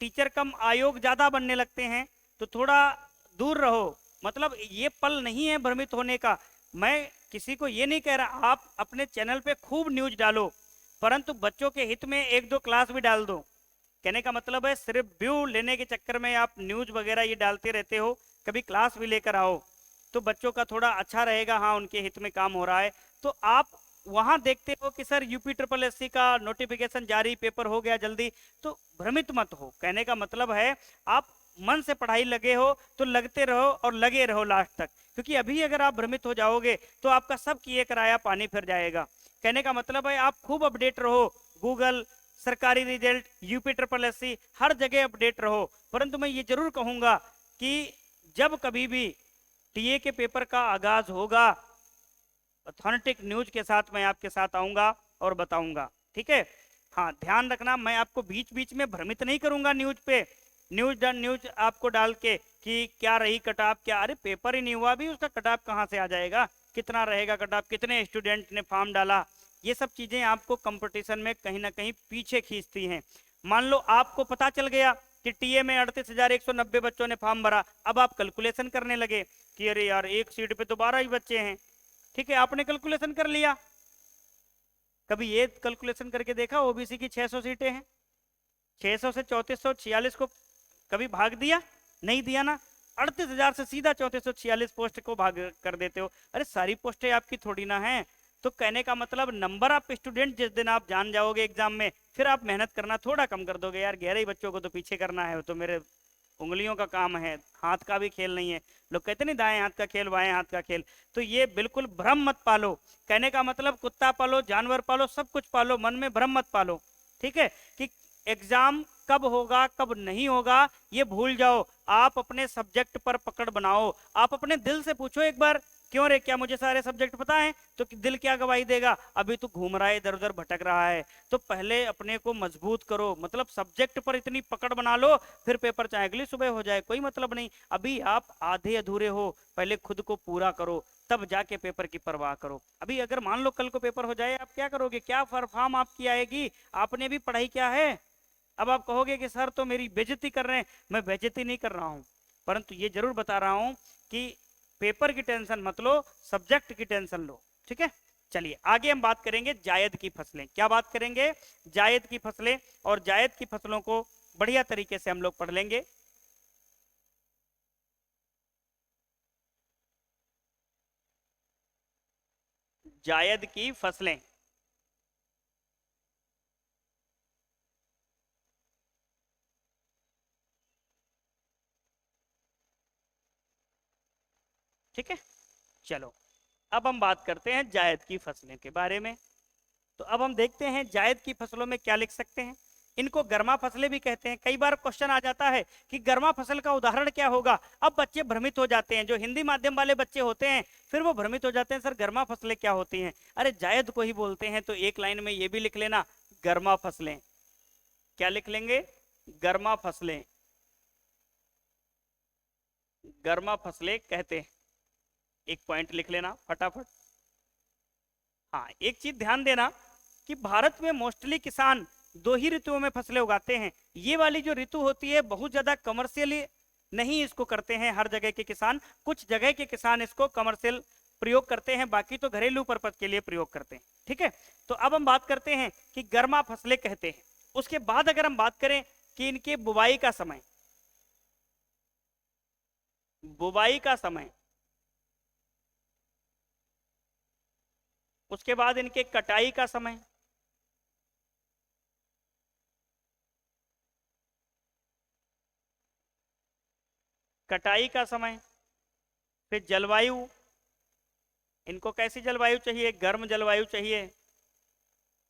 टीचर कम आयोग ज्यादा बनने लगते हैं, तो थोड़ा दूर रहो। मतलब ये पल नहीं है भ्रमित होने का। मैं किसी को ये नहीं कह रहा, आप अपने चैनल पे खूब न्यूज डालो, परंतु बच्चों के हित में एक दो क्लास भी डाल दो। कहने का मतलब है सिर्फ व्यू लेने के चक्कर में आप न्यूज वगैरह ये डालते रहते हो, कभी क्लास भी लेकर आओ तो बच्चों का थोड़ा अच्छा रहेगा। हाँ, उनके हित में काम हो रहा है। तो आप वहां देखते हो कि सर यूपी ट्रिपल एससी का नोटिफिकेशन जारी, पेपर हो गया जल्दी, तो भ्रमित मत हो। कहने का मतलब है आप मन से पढ़ाई लगे हो तो लगते रहो और लगे रहो लास्ट तक, क्योंकि अभी अगर आप भ्रमित हो जाओगे तो आपका सब किए कराया पानी फिर जाएगा। कहने का मतलब है आप खूब अपडेट रहो, गूगल, सरकारी रिजल्ट, यूपी ट्रिपल एससी, हर जगह अपडेट रहो। परंतु मैं ये जरूर कहूंगा कि जब कभी भी टीए के पेपर का आगाज होगा, ऑथेंटिक न्यूज के साथ मैं आपके साथ आऊंगा और बताऊंगा, ठीक है। हाँ, ध्यान रखना, मैं आपको बीच बीच में भ्रमित नहीं करूंगा न्यूज पे, न्यूज आपको डाल के कि क्या रही कटाप, क्या, अरे पेपर ही नहीं हुआ अभी, उसका कटाप कहाँ से आ जाएगा, कितना रहेगा कटाप, कितने स्टूडेंट ने फॉर्म डाला। ये सब चीजें आपको कंपटीशन में कहीं ना कहीं पीछे खींचती हैं। मान लो आपको पता चल गया कि टीए में 38,190 बच्चों ने फॉर्म भरा, अब आप कैलकुलेशन करने लगे कि अरे यार एक सीट पे तो 12 ही बच्चे हैं, ठीक है, आपने कैलकुलेशन कर लिया। कभी ये कैलकुलेशन करके देखा ओबीसी की 600 सीटें हैं, 600 से 3446 को कभी भाग दिया, नहीं दिया ना। 38,000 से सीधा 3446 पोस्ट को भाग कर देते हो। अरे सारी पोस्टें आपकी थोड़ी ना है। तो कहने का मतलब नंबर ऑफ स्टूडेंट जिस दिन आप जान जाओगे एग्जाम में, फिर आप मेहनत करना थोड़ा कम कर दोगे, यार 11 ही बच्चों को तो पीछे करना है, वो तो मेरे उंगलियों का काम है, हाथ का भी खेल नहीं है। लोग कहते नहीं दाएं हाथ का खेल बाएं हाथ का खेल, तो ये बिल्कुल भ्रम मत पालो। कहने का मतलब कुत्ता पालो, जानवर पालो, सब कुछ पालो, मन में भ्रम मत पालो, ठीक है। कि एग्जाम कब होगा कब नहीं होगा ये भूल जाओ, आप अपने सब्जेक्ट पर पकड़ बनाओ। आप अपने दिल से पूछो एक बार, क्यों रे, क्या मुझे सारे सब्जेक्ट पता है? तो दिल क्या गवाही देगा, अभी तो घूम रहा है, इधर उधर भटक रहा है। तो पहले अपने को मजबूत करो, मतलब सब्जेक्ट पर इतनी पकड़ बना लो, फिर पेपर चाहे अगली सुबह हो जाए कोई मतलब नहीं। अभी आप आधे अधूरे हो, पहले खुद को पूरा करो, तब जाके पेपर की परवाह करो। अभी अगर मान लो कल को पेपर हो जाए, आप क्या करोगे, क्या फॉर्म आपकी आएगी? आपने भी पढ़ाई क्या है? अब आप कहोगे कि सर तो मेरी बेइज्जती कर रहे हैं। मैं बेइज्जती नहीं कर रहा हूं, परंतु ये जरूर बता रहा हूं कि पेपर की टेंशन मत लो, सब्जेक्ट की टेंशन लो, ठीक है। चलिए आगे हम बात करेंगे जायद की फसलें। क्या बात करेंगे? जायद की फसलें। और जायद की फसलों को बढ़िया तरीके से हम लोग पढ़ लेंगे। जायद की फसलें, ठीक है। चलो अब हम बात करते हैं जायद की फसलें के बारे में। तो अब हम देखते हैं जायद की फसलों में क्या लिख सकते हैं। इनको गर्मा फसलें भी कहते हैं। कई बार क्वेश्चन आ जाता है कि गर्मा फसल का उदाहरण क्या होगा। अब बच्चे भ्रमित हो जाते हैं, जो हिंदी माध्यम वाले बच्चे होते हैं फिर वो भ्रमित हो जाते हैं, सर गर्मा फसलें क्या होती हैं? अरे जायद को ही बोलते हैं। तो एक लाइन में ये भी लिख लेना, गर्मा फसलें। क्या लिख लेंगे? गर्मा फसलें। गर्मा फसलें कहते हैं। एक पॉइंट लिख लेना फटाफट। हाँ, एक चीज ध्यान देना कि भारत में मोस्टली किसान दो ही ऋतुओं में फसलें उगाते हैं। ये वाली जो ऋतु होती है बहुत ज्यादा कमर्शियली नहीं इसको करते हैं हर जगह के किसान, कुछ जगह के किसान इसको कमर्शियल प्रयोग करते हैं, बाकी तो घरेलू पर्पज के लिए प्रयोग करते हैं। ठीक है, तो अब हम बात करते हैं कि गर्मा फसलें कहते हैं। उसके बाद अगर हम बात करें कि इनके बुवाई का समय, बुवाई का समय, उसके बाद इनके कटाई का समय, कटाई का समय, फिर जलवायु, इनको कैसी जलवायु चाहिए, गर्म जलवायु चाहिए।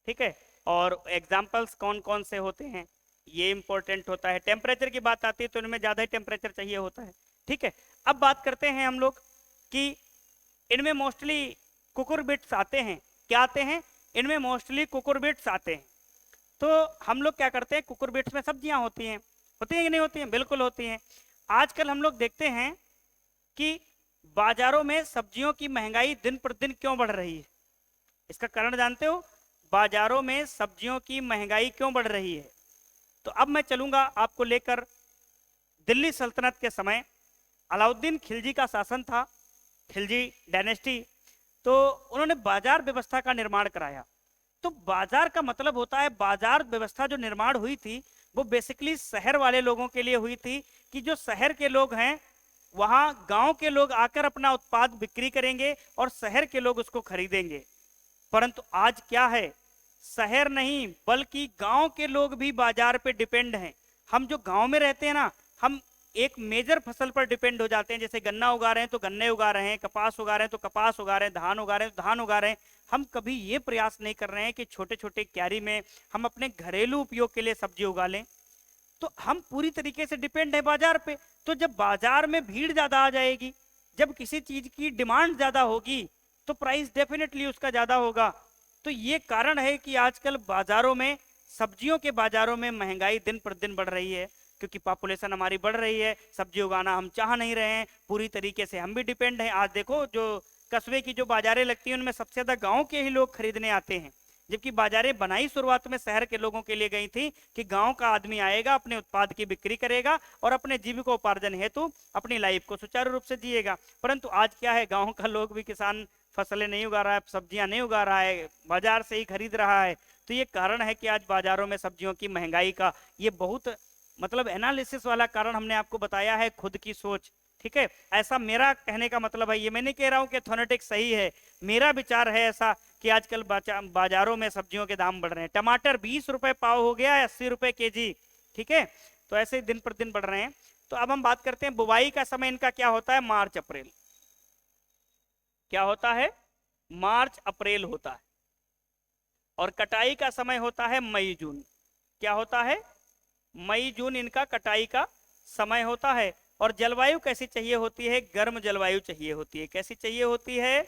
ठीक है, और एग्जाम्पल्स कौन कौन से होते हैं ये इंपॉर्टेंट होता है। टेम्परेचर की बात आती है तो इनमें ज्यादा ही टेम्परेचर चाहिए होता है। ठीक है, अब बात करते हैं हम लोग कि इनमें मोस्टली कुकुरबिट्स आते हैं। क्या आते हैं? इनमें मोस्टली कुकुरबिट्स आते हैं। तो हम लोग क्या करते हैं, कुकुरबिट्स में सब्जियां होती हैं, होती हैं कि नहीं होती हैं? बिल्कुल होती हैं। आजकल हम लोग देखते हैं कि बाजारों में सब्जियों की महंगाई दिन प्रतिदिन क्यों बढ़ रही है? इसका कारण जानते हो? बाजारों में सब्जियों की महंगाई क्यों बढ़ रही है? तो अब मैं चलूंगा आपको लेकर दिल्ली सल्तनत के समय। अलाउद्दीन खिलजी का शासन था, खिलजी डायनेस्टी। तो उन्होंने बाजार व्यवस्था का निर्माण कराया। तो बाजार का मतलब होता है, बाजार व्यवस्था जो निर्माण हुई थी वो बेसिकली शहर वाले लोगों के लिए हुई थी कि जो शहर के लोग हैं वहां गांव के लोग आकर अपना उत्पाद बिक्री करेंगे और शहर के लोग उसको खरीदेंगे। परंतु आज क्या है, शहर नहीं बल्कि गांव के लोग भी बाजार पे डिपेंड हैं। हम जो गांव में रहते हैं ना, हम एक मेजर फसल पर डिपेंड हो जाते हैं। जैसे गन्ना उगा रहे हैं तो गन्ने उगा रहे हैं, कपास उगा रहे हैं तो कपास उगा रहे हैं, धान उगा रहे हैं तो धान उगा रहे हैं। हम कभी ये प्रयास नहीं कर रहे हैं कि छोटे छोटे क्यारी में हम अपने घरेलू उपयोग के लिए सब्जी उगा लें। तो हम पूरी तरीके से डिपेंड है बाजार पे। तो जब बाजार में भीड़ ज्यादा आ जाएगी, जब किसी चीज की डिमांड ज्यादा होगी तो प्राइस डेफिनेटली उसका ज्यादा होगा। तो ये कारण है कि आजकल बाजारों में, सब्जियों के बाजारों में महंगाई दिन प्रतिदिन बढ़ रही है, क्योंकि पॉपुलेशन हमारी बढ़ रही है, सब्जी उगाना हम चाह नहीं रहे हैं, पूरी तरीके से हम भी डिपेंड हैं। आज देखो जो कस्बे की जो बाजारें लगती हैं उनमें सबसे ज्यादा गांव के ही लोग खरीदने आते हैं, जबकि बाजारें बनाई शुरुआत में शहर के लोगों के लिए गई थी कि गांव का आदमी आएगा, अपने उत्पाद की बिक्री करेगा और अपने जीविकोपार्जन हेतु अपनी लाइफ को सुचारू रूप से जिएगा। परंतु आज क्या है, गांव का लोग भी किसान फसलें नहीं उगा रहा है, सब्जियां नहीं उगा रहा है, बाजार से ही खरीद रहा है। तो ये कारण है कि आज बाजारों में सब्जियों की महंगाई का ये बहुत मतलब एनालिसिस वाला कारण हमने आपको बताया है, खुद की सोच। ठीक है, ऐसा मेरा कहने का मतलब है, ये मैं नहीं कह रहा हूं कि थोनेटिक सही है, मेरा विचार है ऐसा कि आजकल बाजारों में सब्जियों के दाम बढ़ रहे हैं। टमाटर 20 रुपए पाव हो गया है, 80 रुपए केजी। ठीक है, तो ऐसे दिन प्रतिदिन बढ़ रहे हैं। तो अब हम बात करते हैं बुवाई का समय इनका क्या होता है, मार्च अप्रैल। क्या होता है? मार्च अप्रैल होता है। और कटाई का समय होता है मई जून। क्या होता है? मई जून इनका कटाई का समय होता है। और जलवायु कैसी चाहिए होती है? गर्म जलवायु चाहिए होती है। कैसी चाहिए होती है?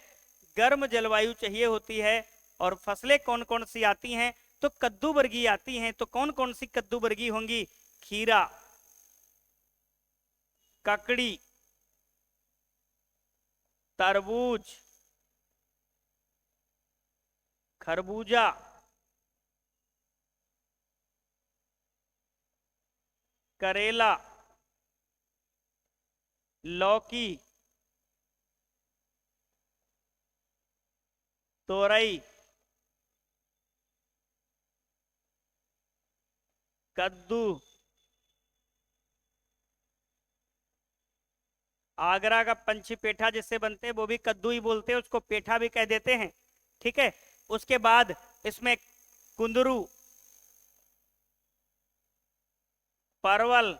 गर्म जलवायु चाहिए होती है। और फसलें कौन कौन सी आती हैं? तो कद्दू वर्गीय आती हैं। तो कौन कौन सी कद्दू वर्गीय होंगी? खीरा, ककड़ी, तरबूज, खरबूजा, करेला, लौकी, तोरई, कद्दू, आगरा का पंछी पेठा जिससे बनते हैं वो भी कद्दू ही बोलते हैं, उसको पेठा भी कह देते हैं। ठीक है, उसके बाद इसमें कुंदरू, परवल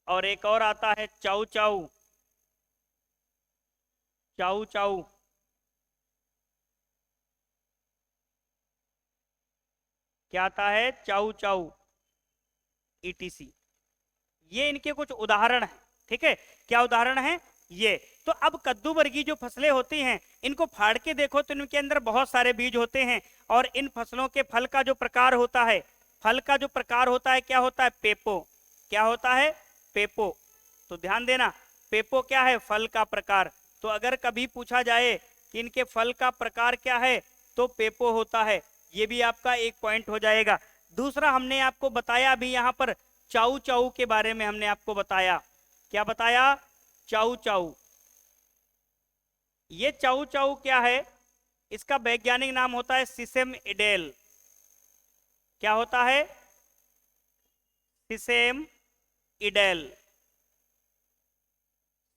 और एक और आता है चाऊ चाऊ, चाऊ चाऊ। क्या आता है? चाऊ चाऊ, ईटीसी। ये इनके कुछ उदाहरण हैं। ठीक है, क्या उदाहरण है ये? तो अब कद्दू वर्गीय जो फसलें होती हैं इनको फाड़ के देखो तो इनके अंदर बहुत सारे बीज होते हैं। और इन फसलों के फल का जो प्रकार होता है, फल का जो प्रकार होता है क्या होता है? पेपो। क्या होता है? पेपो। तो ध्यान देना, पेपो क्या है? फल का प्रकार। तो अगर कभी पूछा जाए कि इनके फल का प्रकार क्या है, तो पेपो होता है। ये भी आपका एक पॉइंट हो जाएगा। दूसरा, हमने आपको बताया अभी यहाँ पर चाऊ चाऊ के बारे में हमने आपको बताया। क्या बताया? चाऊ चाऊ। ये चाऊ चाऊ क्या है? इसका वैज्ञानिक नाम होता है सिसेम इडेल। क्या होता है? सिसेम इडेल।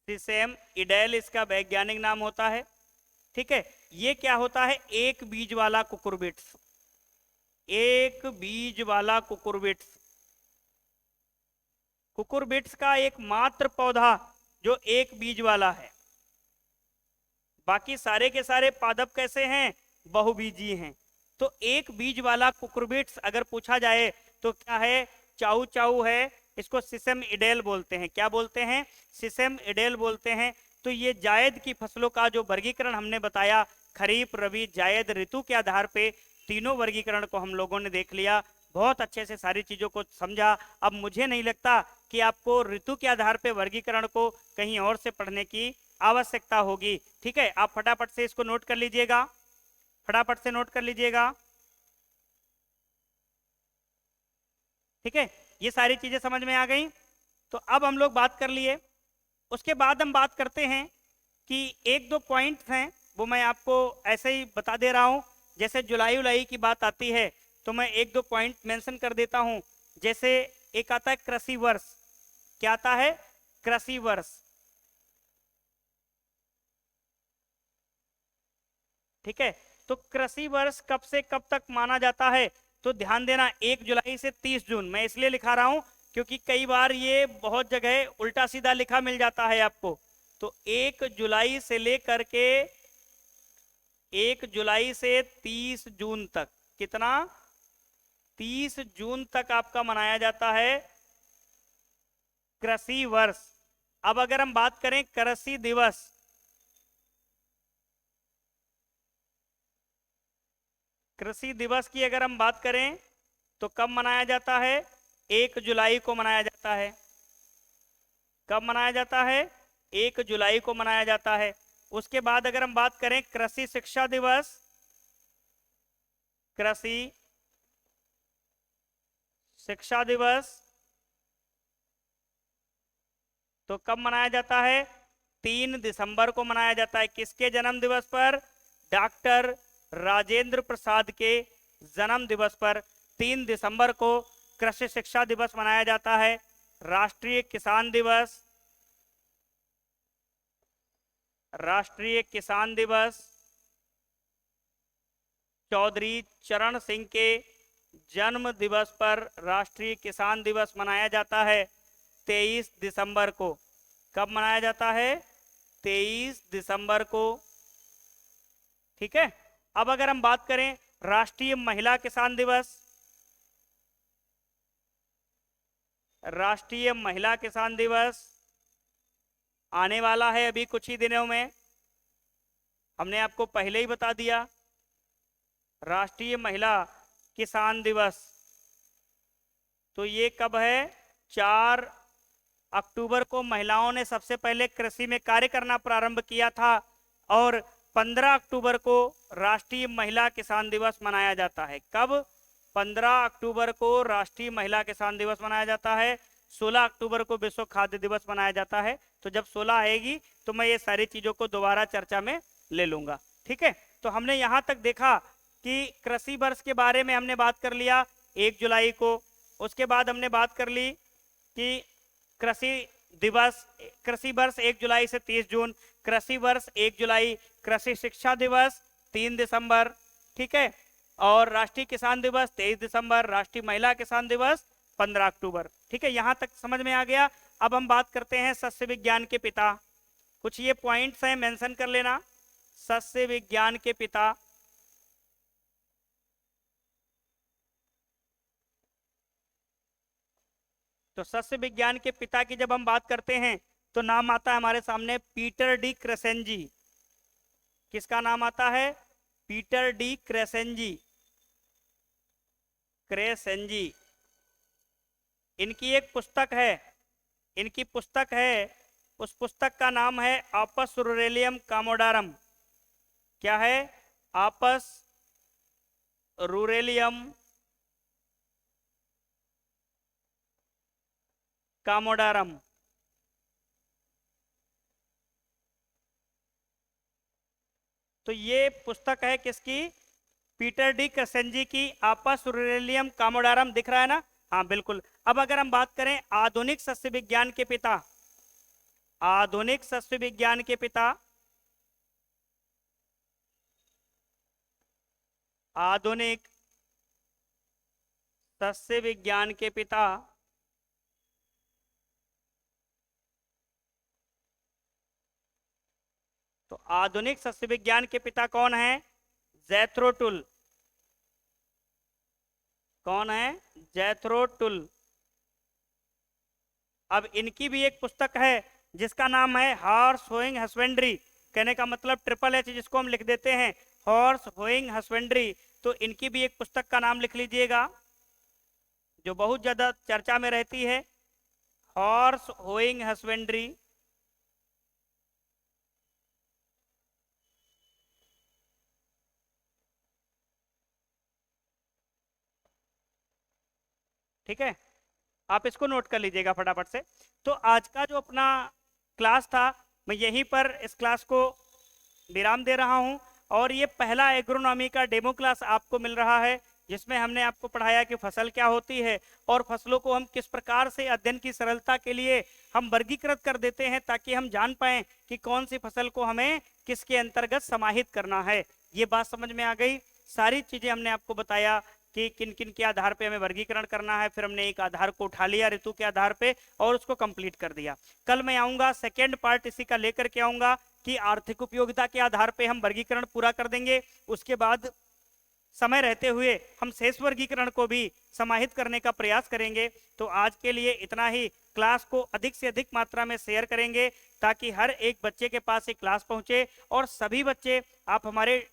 सिसेम इडेल इसका वैज्ञानिक नाम होता है। ठीक है, ये क्या होता है? एक बीज वाला कुकुरबिट्स। एक बीज वाला कुकुरबिट्स। कुकुरबिट्स का एक मात्र पौधा जो एक बीज वाला है। बाकी सारे के सारे पादप कैसे हैं? बहुबीजी हैं। तो एक बीज वाला कुकुरबिट्स अगर पूछा जाए तो क्या है? चाऊ चाऊ है। इसको सिसेम इडेल बोलते हैं। क्या बोलते हैं? सिसेम इडेल बोलते हैं। तो ये जायद की फसलों का जो वर्गीकरण हमने बताया, खरीफ, रबी, जायद ऋतु के आधार पे तीनों वर्गीकरण को हम लोगों ने देख लिया। बहुत अच्छे से सारी चीजों को समझा। अब मुझे नहीं लगता कि आपको ऋतु के आधार पे वर्गीकरण को कहीं और से पढ़ने की आवश्यकता होगी। ठीक है, आप फटाफट से इसको नोट कर लीजिएगा, फटाफट से नोट कर लीजिएगा। ठीक है, ये सारी चीजें समझ में आ गई। तो अब हम लोग बात कर लिए। उसके बाद हम बात करते हैं कि एक दो पॉइंट्स हैं, वो मैं आपको ऐसे ही बता दे रहा हूं। जैसे जुलाई उलाई की बात आती है तो मैं एक दो पॉइंट मेंशन कर देता हूं। जैसे एक आता है कृषि वर्ष। क्या आता है? कृषि वर्ष। ठीक है, तो कृषि वर्ष कब से कब तक माना जाता है? तो ध्यान देना, 1 जुलाई से 30 जून। मैं इसलिए लिखा रहा हूं क्योंकि कई बार ये बहुत जगह उल्टा सीधा लिखा मिल जाता है आपको। तो 1 जुलाई से लेकर के 1 जुलाई से 30 जून तक, कितना? 30 जून तक आपका मनाया जाता है कृषि वर्ष। अब अगर हम बात करें कृषि दिवस, कृषि दिवस की अगर हम बात करें तो कब मनाया जाता है? 1 जुलाई को मनाया जाता है। कब मनाया जाता है? 1 जुलाई को मनाया जाता है। उसके बाद अगर हम बात करें कृषि शिक्षा दिवस, कृषि शिक्षा दिवस तो कब मनाया जाता है? 3 दिसंबर को मनाया जाता है। किसके जन्म दिवस पर? डॉक्टर राजेंद्र प्रसाद के जन्म दिवस पर 3 दिसंबर को कृषि शिक्षा दिवस मनाया जाता है। राष्ट्रीय किसान दिवस, राष्ट्रीय किसान दिवस चौधरी चरण सिंह के जन्म दिवस पर राष्ट्रीय किसान दिवस मनाया जाता है 23 दिसंबर को। कब मनाया जाता है? 23 दिसंबर को। ठीक है, अब अगर हम बात करें राष्ट्रीय महिला किसान दिवस, राष्ट्रीय महिला किसान दिवस आने वाला है अभी कुछ ही दिनों में। हमने आपको पहले ही बता दिया। राष्ट्रीय महिला किसान दिवस तो ये कब है? 4 अक्टूबर को महिलाओं ने सबसे पहले कृषि में कार्य करना प्रारंभ किया था और 15 अक्टूबर को राष्ट्रीय महिला किसान दिवस मनाया जाता है। कब? 15 अक्टूबर को राष्ट्रीय महिला किसान दिवस मनाया जाता है। 16 अक्टूबर को विश्व खाद्य दिवस मनाया जाता है। तो जब 16 आएगी तो मैं ये सारी चीजों को दोबारा चर्चा में ले लूंगा। ठीक है, तो हमने यहां तक देखा कि कृषि वर्ष के बारे में हमने बात कर लिया 1 जुलाई को। उसके बाद हमने बात कर ली कि कृषि दिवस, कृषि वर्ष 1 जुलाई से 30 जून, कृषि वर्ष 1 जुलाई, कृषि शिक्षा दिवस 3 दिसंबर। ठीक है, और राष्ट्रीय किसान दिवस 23 दिसंबर, राष्ट्रीय महिला किसान दिवस 15 अक्टूबर। ठीक है, यहां तक समझ में आ गया। अब हम बात करते हैं सस्य विज्ञान के पिता। कुछ ये पॉइंट्स हैं, मेंशन कर लेना। सस्य विज्ञान के पिता, तो सस्य विज्ञान के पिता की जब हम बात करते हैं तो नाम आता है हमारे सामने पीटर डी क्रेसेंजी। किसका नाम आता है? Peter D क्रेसेंजी। क्रेसेंजी, इनकी एक पुस्तक है इनकी पुस्तक है, उस पुस्तक का नाम है आपस रूरेलियम कामोडारम। क्या है? आपस रूरेलियम कामोडारम। तो ये पुस्तक है किसकी? पीटर डी क्रसेंजी की, आपस रूरेलियम कामोडारम। दिख रहा है ना? हाँ बिल्कुल। अब अगर हम बात करें आधुनिक सस्य विज्ञान के पिता, आधुनिक सस्य विज्ञान के पिता, आधुनिक सस्य विज्ञान के पिता तो आधुनिक सस्य विज्ञान के पिता कौन है? जैथरो टुल। कौन है? जैथरो टुल। अब इनकी भी एक पुस्तक है जिसका नाम है हॉर्स होइंग हस्बेंड्री। कहने का मतलब ट्रिपल एच जिसको हम लिख देते हैं, हॉर्स होइंग हस्बेंड्री। तो इनकी भी एक पुस्तक का नाम लिख लीजिएगा जो बहुत ज्यादा चर्चा में रहती है, हॉर्स होइंग हस्बेंड्री। ठीक है, आप इसको नोट कर लीजिएगा फटाफट से। तो आज का जो अपना क्लास था, मैं यहीं पर इस क्लास को विराम दे रहा हूं। और ये पहला एग्रोनॉमी का डेमो क्लास आपको मिल रहा है, जिसमें हमने आपको पढ़ाया कि फसल क्या होती है और फसलों को हम किस प्रकार से अध्ययन की सरलता के लिए हम वर्गीकृत कर देते हैं, ताकि हम जान पाएं कि कौन सी फसल को हमें किसके अंतर्गत समाहित करना है। ये बात समझ में आ गई? सारी चीजें हमने आपको बताया कि किन किन के आधार पे हमें वर्गीकरण करना है, फिर हमने एक आधार को उठा लिया ऋतु के आधार पे और उसको कंप्लीट कर दिया। कल मैं आऊंगा, सेकेंड पार्ट इसी का लेकर के आऊंगा कि आर्थिक उपयोगिता के आधार पे हम वर्गीकरण पूरा कर देंगे। उसके बाद समय रहते हुए हम शेष वर्गीकरण को भी समाहित करने का प्रयास करेंगे। तो आज के लिए इतना ही। क्लास को अधिक से अधिक मात्रा में शेयर करेंगे ताकि हर एक बच्चे के पास एक क्लास पहुंचे। और सभी बच्चे आप हमारे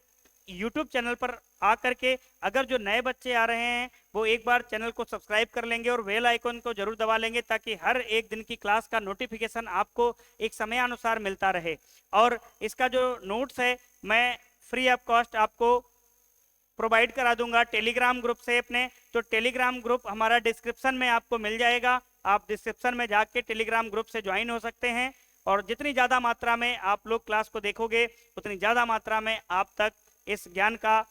YouTube चैनल पर आकर के, अगर जो नए बच्चे आ रहे हैं वो एक बार चैनल को सब्सक्राइब कर लेंगे और बेल आइकन को जरूर दबा लेंगे, ताकि हर एक दिन की क्लास का नोटिफिकेशन आपको एक समय अनुसार मिलता रहे। और इसका जो नोट्स है मैं फ्री ऑफ कॉस्ट आपको प्रोवाइड करा दूंगा टेलीग्राम ग्रुप से अपने। तो टेलीग्राम ग्रुप हमारा डिस्क्रिप्शन में आपको मिल जाएगा, आप डिस्क्रिप्शन में जाके टेलीग्राम ग्रुप से ज्वाइन हो सकते हैं। और जितनी ज़्यादा मात्रा में आप लोग क्लास को देखोगे, उतनी ज़्यादा मात्रा में आप तक इस ज्ञान का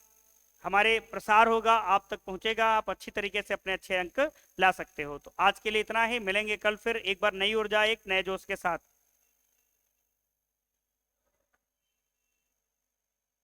हमारे प्रसार होगा, आप तक पहुंचेगा, आप अच्छी तरीके से अपने अच्छे अंक ला सकते हो। तो आज के लिए इतना ही, मिलेंगे कल फिर एक बार नई ऊर्जा एक नए जोश के साथ।